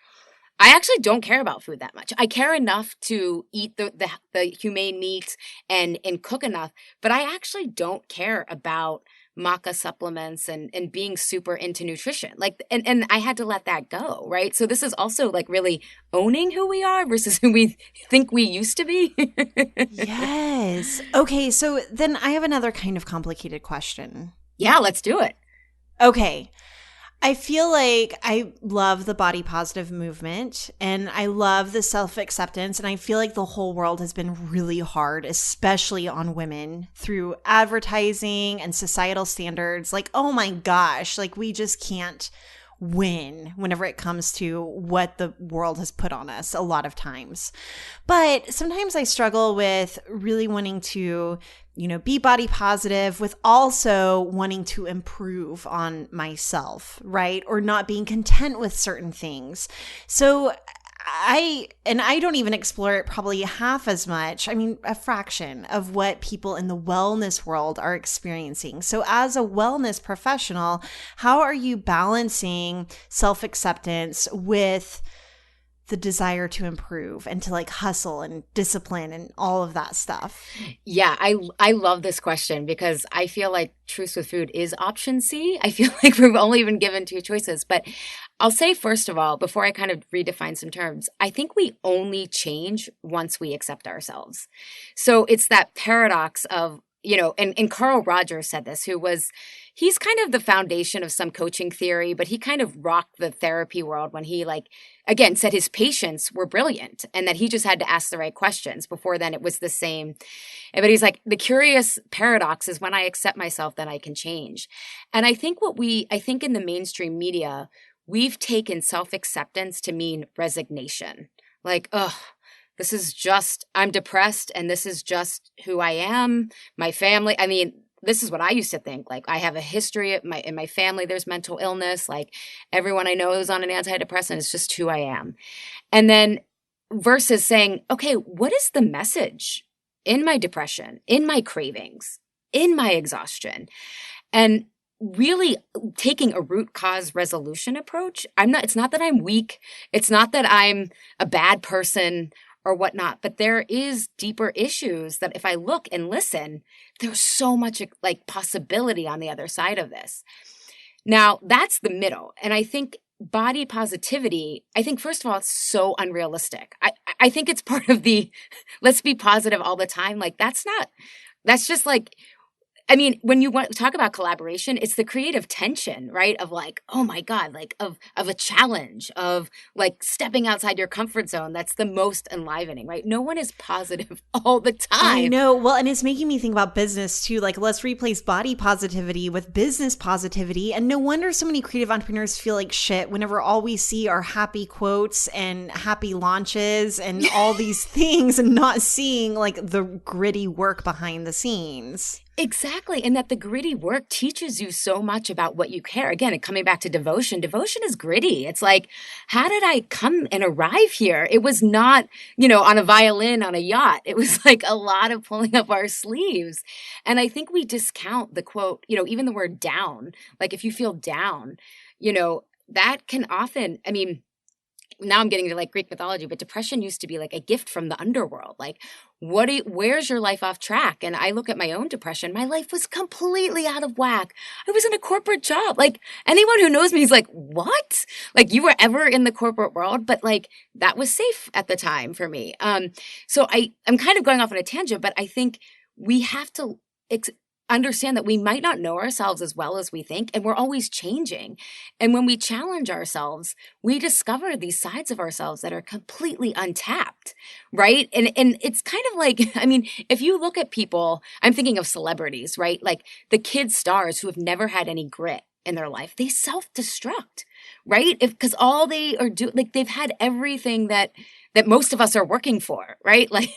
I actually don't care about food that much. I care enough to eat the humane meats and cook enough, but I actually don't care about maca supplements and being super into nutrition. Like, and I had to let that go, right? So this is also like really owning who we are versus who we think we used to be. Yes. Okay, so then I have another kind of complicated question. Yeah, let's do it. Okay. I feel like I love the body positive movement, and I love the self-acceptance, and I feel like the whole world has been really hard, especially on women, through advertising and societal standards. Like, oh my gosh, like we just can't win whenever it comes to what the world has put on us a lot of times. But sometimes I struggle with really wanting to be body positive with also wanting to improve on myself, right? Or not being content with certain things. So I don't even explore it probably half as much. I mean, a fraction of what people in the wellness world are experiencing. So as a wellness professional, how are you balancing self-acceptance with the desire to improve and to like hustle and discipline and all of that stuff? Yeah, I love this question, because I feel like Truce with Food is option C. I feel like we've only been given two choices. But I'll say, first of all, before I kind of redefine some terms, I think we only change once we accept ourselves. So it's that paradox of, and Carl Rogers said this, he's kind of the foundation of some coaching theory, but he kind of rocked the therapy world when he again, said his patients were brilliant and that he just had to ask the right questions. Before then, it was the same. But he's like, the curious paradox is when I accept myself, then I can change. And I think in the mainstream media, we've taken self-acceptance to mean resignation. Like, this is just, I'm depressed and this is just who I am, my family. I mean, this is what I used to think. Like, I have a history in my family. There's mental illness. Like, everyone I know is on an antidepressant. It's just who I am. And then versus saying, okay, what is the message in my depression, in my cravings, in my exhaustion? And really taking a root cause resolution approach. It's not that I'm weak. It's not that I'm a bad person or whatnot, but there is deeper issues that if I look and listen, there's so much like possibility on the other side of this. Now, that's the middle. And I think body positivity, I think, first of all, it's so unrealistic. I think it's part of the let's be positive all the time. Like, that's just like, I mean, when you want to talk about collaboration, it's the creative tension, right? Of like, oh my God, like of a challenge, of like stepping outside your comfort zone. That's the most enlivening, right? No one is positive all the time. I know. Well, and it's making me think about business too. Like, let's replace body positivity with business positivity. And no wonder so many creative entrepreneurs feel like shit whenever all we see are happy quotes and happy launches and all these things, and not seeing like the gritty work behind the scenes. Exactly. And that the gritty work teaches you so much about what you care. Again, and coming back to devotion is gritty. It's like, how did I come and arrive here? It was not, on a violin, on a yacht. It was like a lot of pulling up our sleeves. And I think we discount the quote, even the word down. Like, if you feel down, that can often, I mean, now I'm getting to like Greek mythology, but depression used to be like a gift from the underworld. Like, where's your life off track? And I look at my own depression. My life was completely out of whack. I was in a corporate job. Like, anyone who knows me is like, what? Like, you were ever in the corporate world? But like, that was safe at the time for me. So I'm kind of going off on a tangent, but I think we have to understand that we might not know ourselves as well as we think, and we're always changing. And when we challenge ourselves, we discover these sides of ourselves that are completely untapped, right? And it's kind of like, I mean, if you look at people, I'm thinking of celebrities, right? Like the kid stars who have never had any grit in their life, they self-destruct, right? Because all they are like they've had everything that most of us are working for, right? Like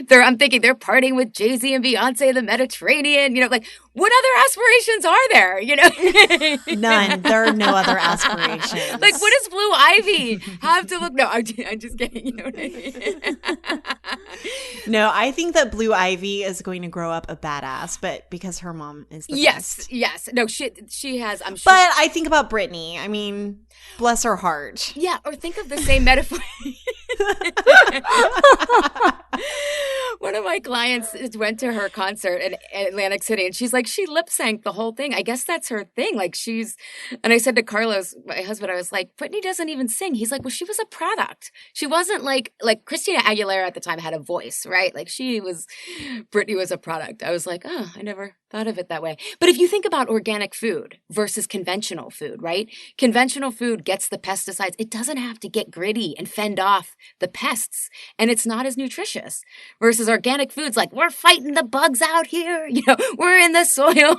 I'm thinking they're partying with Jay-Z and Beyonce in the Mediterranean, like what other aaspirations are there, None. There are no other aspirations. Like, what does Blue Ivy have to look? No, I'm just kidding. You know what I mean? No, I think that Blue Ivy is going to grow up a badass, but because her mom is the best. Yes. No, she has, I'm sure. But I think about Britney. I mean, bless her heart. Yeah, or think of the same metaphor. One of my clients went to her concert in Atlantic City, and she's like, she lip synced the whole thing. I guess that's her thing. Like, and I said to Carlos, my husband, I was like, Britney doesn't even sing. He's like, well, she was a product. She wasn't like Christina Aguilera at the time had a voice, right? Like Britney was a product. I was like, oh, I never thought of it that way. But if you think about organic food versus conventional food, right? Conventional food gets the pesticides. It doesn't have to get gritty and fend off the pests, and it's not as nutritious versus organic foods. Like, we're fighting the bugs out here, we're in the soil.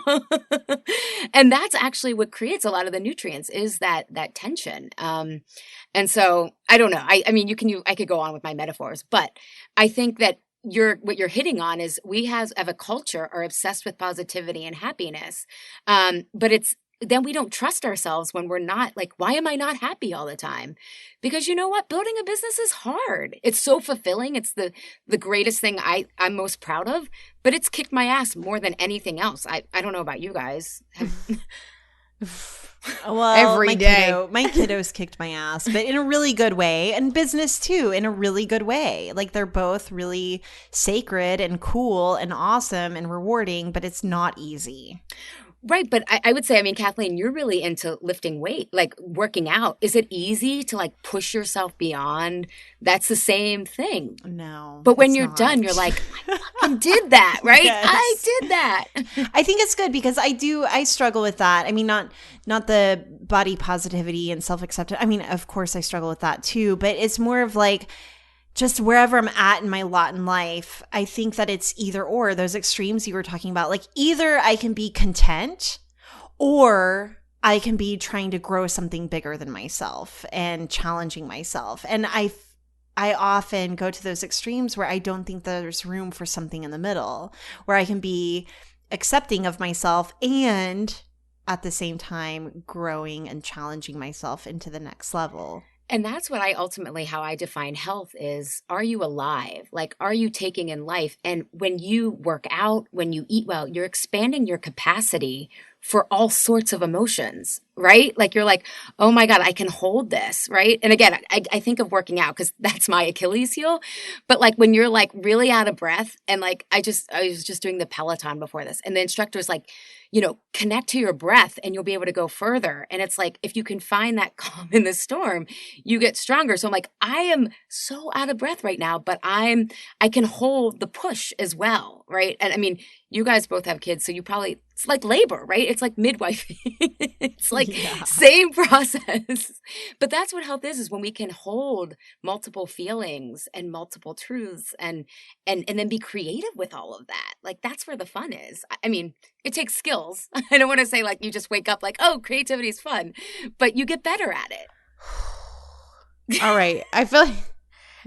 And that's actually what creates a lot of the nutrients, is that tension. And so I don't know. I mean, I could go on with my metaphors, but I think that what you're hitting on is we have a culture are obsessed with positivity and happiness. But then we don't trust ourselves when we're not, like, why am I not happy all the time? Because you know what? Building a business is hard. It's so fulfilling. It's the greatest thing I'm most proud of, but it's kicked my ass more than anything else. I don't know about you guys. Well, every day. My kiddos kicked my ass, but in a really good way, and business too, in a really good way. Like, they're both really sacred and cool and awesome and rewarding, but it's not easy. Right. But I would say, I mean, Kathleen, you're really into lifting weight, like working out. Is it easy to like push yourself beyond? That's the same thing. No. But when you're done, you're like, I fucking did that, right? Yes. I did that. I think it's good because I struggle with that. I mean, not the body positivity and self-acceptance. I mean, of course I struggle with that too, but it's more of like, just wherever I'm at in my lot in life, I think that it's either or, those extremes you were talking about. Like, either I can be content or I can be trying to grow something bigger than myself and challenging myself. And I I often go to those extremes where I don't think there's room for something in the middle, where I can be accepting of myself and at the same time growing and challenging myself into the next level. And that's what how I define health is, are you alive? Like, are you taking in life? And when you work out, when you eat well, you're expanding your capacity for all sorts of emotions, right? Like you're like, oh my God, I can hold this, right? And again, I think of working out because that's my Achilles heel. But like when you're like really out of breath and like, I was just doing the Peloton before this and the instructor's like, connect to your breath and you'll be able to go further. And it's like, if you can find that calm in the storm, you get stronger. So I'm like, I am so out of breath right now, but I can hold the push as well, right? And I mean, you guys both have kids, so it's like labor, right? It's like midwife. It's like same process. But that's what health is when we can hold multiple feelings and multiple truths and then be creative with all of that. Like that's where the fun is. I mean, it takes skills. I don't want to say like you just wake up like, oh, creativity is fun, but you get better at it. All right. I feel like,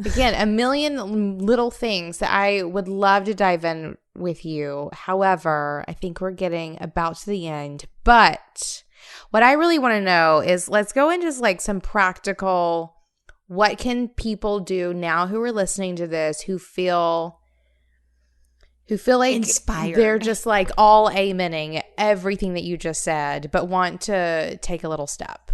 again, a million little things that I would love to dive in with you. However, I think we're getting about to the end. But what I really want to know is let's go into like some practical, what can people do now who are listening to this who feel like inspired. They're just like all amening everything that you just said, but want to take a little step.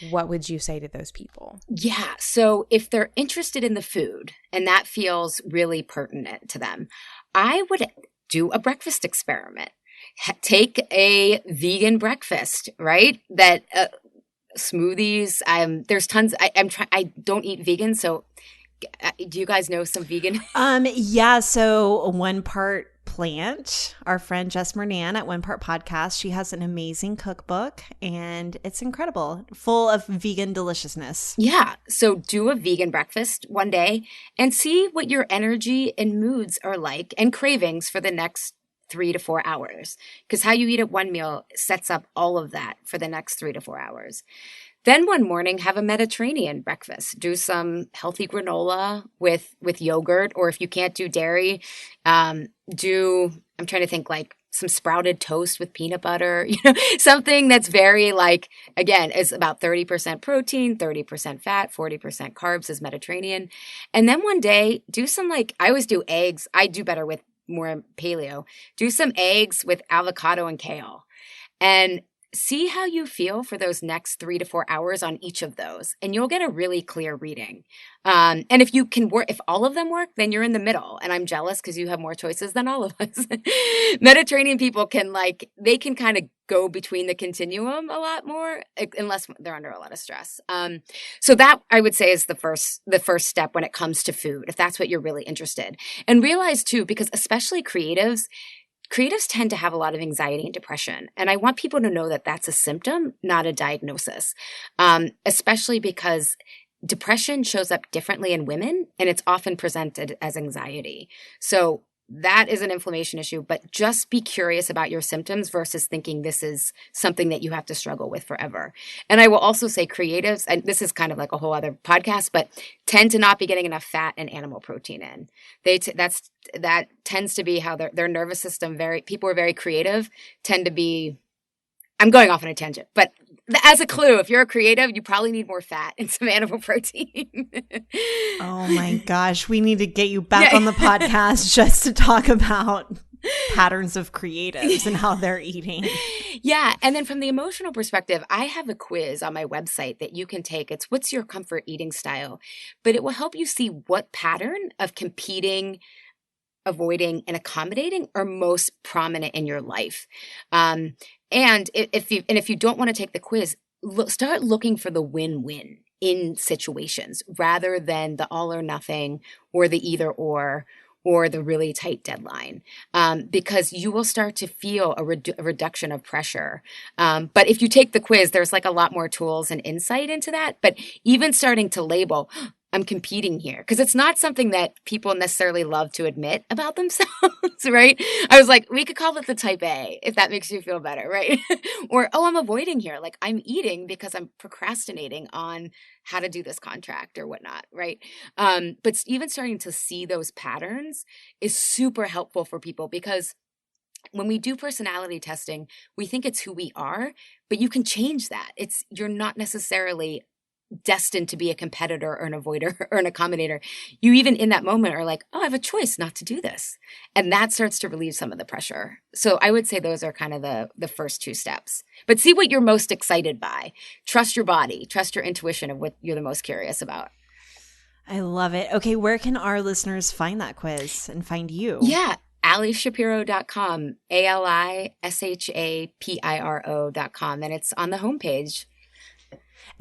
What would you say to those people? Yeah. So if they're interested in the food and that feels really pertinent to them, I would do a breakfast experiment. Take a vegan breakfast, right? That smoothies. There's tons. I don't eat vegan, so do you guys know some vegan? Yeah. So 1 part plant. Our friend Jess Mernan at 1 Part Podcast, she has an amazing cookbook and it's incredible, full of vegan deliciousness. Yeah. So do a vegan breakfast one day and see what your energy and moods are like and cravings for the next 3 to 4 hours. Because how you eat at one meal sets up all of that for the next 3 to 4 hours. Then one morning, have a Mediterranean breakfast. Do some healthy granola with yogurt, or if you can't do dairy, I'm trying to think like some sprouted toast with peanut butter, something that's very like, again, is about 30% protein, 30% fat, 40% carbs is Mediterranean. And then one day, do some like, I always do eggs. I do better with more paleo. Do some eggs with avocado and kale. And see how you feel for those next 3 to 4 hours on each of those, and you'll get a really clear reading. And if you can work, if all of them work, then you're in the middle. And I'm jealous because you have more choices than all of us. Mediterranean people they can kind of go between the continuum a lot more, unless they're under a lot of stress. So that I would say is the first step when it comes to food, if that's what you're really interested. And realize too, because especially creatives tend to have a lot of anxiety and depression. And I want people to know that that's a symptom, not a diagnosis, especially because depression shows up differently in women and it's often presented as anxiety. So that is an inflammation issue, but just be curious about your symptoms versus thinking this is something that you have to struggle with forever. And I will also say creatives, and this is kind of like a whole other podcast, but tend to not be getting enough fat and animal protein in. That tends to be how their nervous system, people who are very creative tend to be, I'm going off on a tangent, but as a clue, if you're a creative, you probably need more fat and some animal protein. Oh my gosh. We need to get you back on the podcast just to talk about patterns of creatives and how they're eating. Yeah. And then from the emotional perspective, I have a quiz on my website that you can take. It's what's your comfort eating style? But it will help you see what pattern of competing, avoiding, and accommodating are most prominent in your life. And if you don't want to take the quiz, start looking for the win-win in situations rather than the all or nothing or the either or the really tight deadline, because you will start to feel a reduction of pressure. But if you take the quiz, there's like a lot more tools and insight into that. But even starting to label, I'm competing here. Because it's not something that people necessarily love to admit about themselves, right? I was like, we could call it the type A, if that makes you feel better, right? Or, oh, I'm avoiding here. Like, I'm eating because I'm procrastinating on how to do this contract or whatnot, right? But even starting to see those patterns is super helpful for people, because when we do personality testing, we think it's who we are, but you can change that. You're not necessarily destined to be a competitor or an avoider or an accommodator. You even in that moment are like, oh, I have a choice not to do this. And that starts to relieve some of the pressure. So I would say those are kind of the first two steps. But see what you're most excited by. Trust your body. Trust your intuition of what you're the most curious about. I love it. Okay, where can our listeners find that quiz and find you? Yeah. AlysShapiro.com, AlysShapiro.com. And it's on the homepage.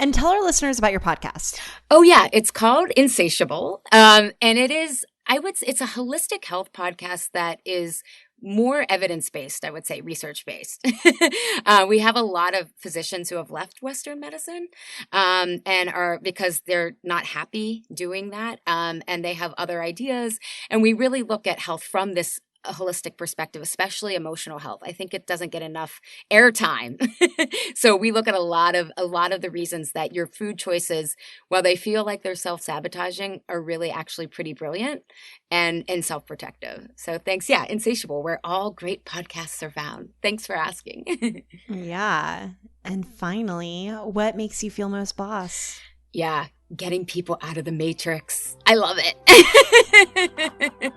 And tell our listeners about your podcast. Oh, yeah. It's called Insatiable. And it is, it's a holistic health podcast that is more evidence-based, I would say, research-based. We have a lot of physicians who have left Western medicine and are, because they're not happy doing that, and they have other ideas. And we really look at health from this a holistic perspective, especially emotional health. I think it doesn't get enough airtime. So we look at a lot of the reasons that your food choices, while they feel like they're self-sabotaging, are really actually pretty brilliant and self-protective. So thanks. Yeah. Insatiable, where all great podcasts are found. Thanks for asking. Yeah. And finally, what makes you feel most boss? Yeah. Getting people out of the matrix. I love it.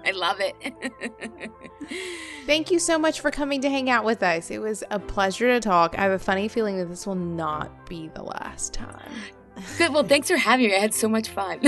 I love it. Thank you so much for coming to hang out with us. It was a pleasure to talk. I have a funny feeling that this will not be the last time. Good. Well, thanks for having me. I had so much fun.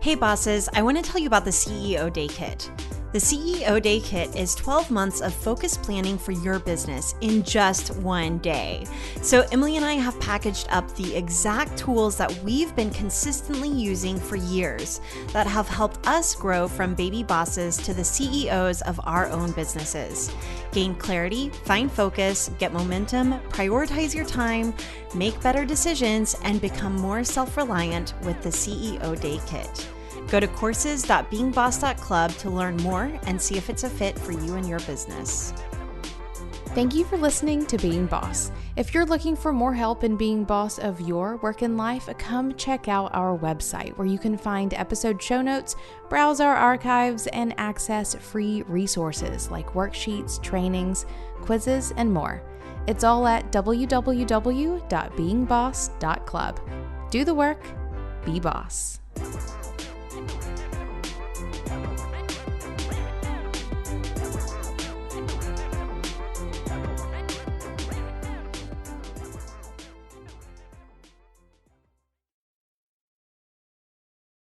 Hey bosses, I want to tell you about the CEO Day Kit. The CEO Day Kit is 12 months of focused planning for your business in just one day. So Emily and I have packaged up the exact tools that we've been consistently using for years that have helped us grow from baby bosses to the CEOs of our own businesses. Gain clarity, find focus, get momentum, prioritize your time, make better decisions, and become more self-reliant with the CEO Day Kit. Go to courses.beingboss.club to learn more and see if it's a fit for you and your business. Thank you for listening to Being Boss. If you're looking for more help in being boss of your work and life, come check out our website where you can find episode show notes, browse our archives, and access free resources like worksheets, trainings, quizzes, and more. It's all at www.beingboss.club. Do the work, be boss.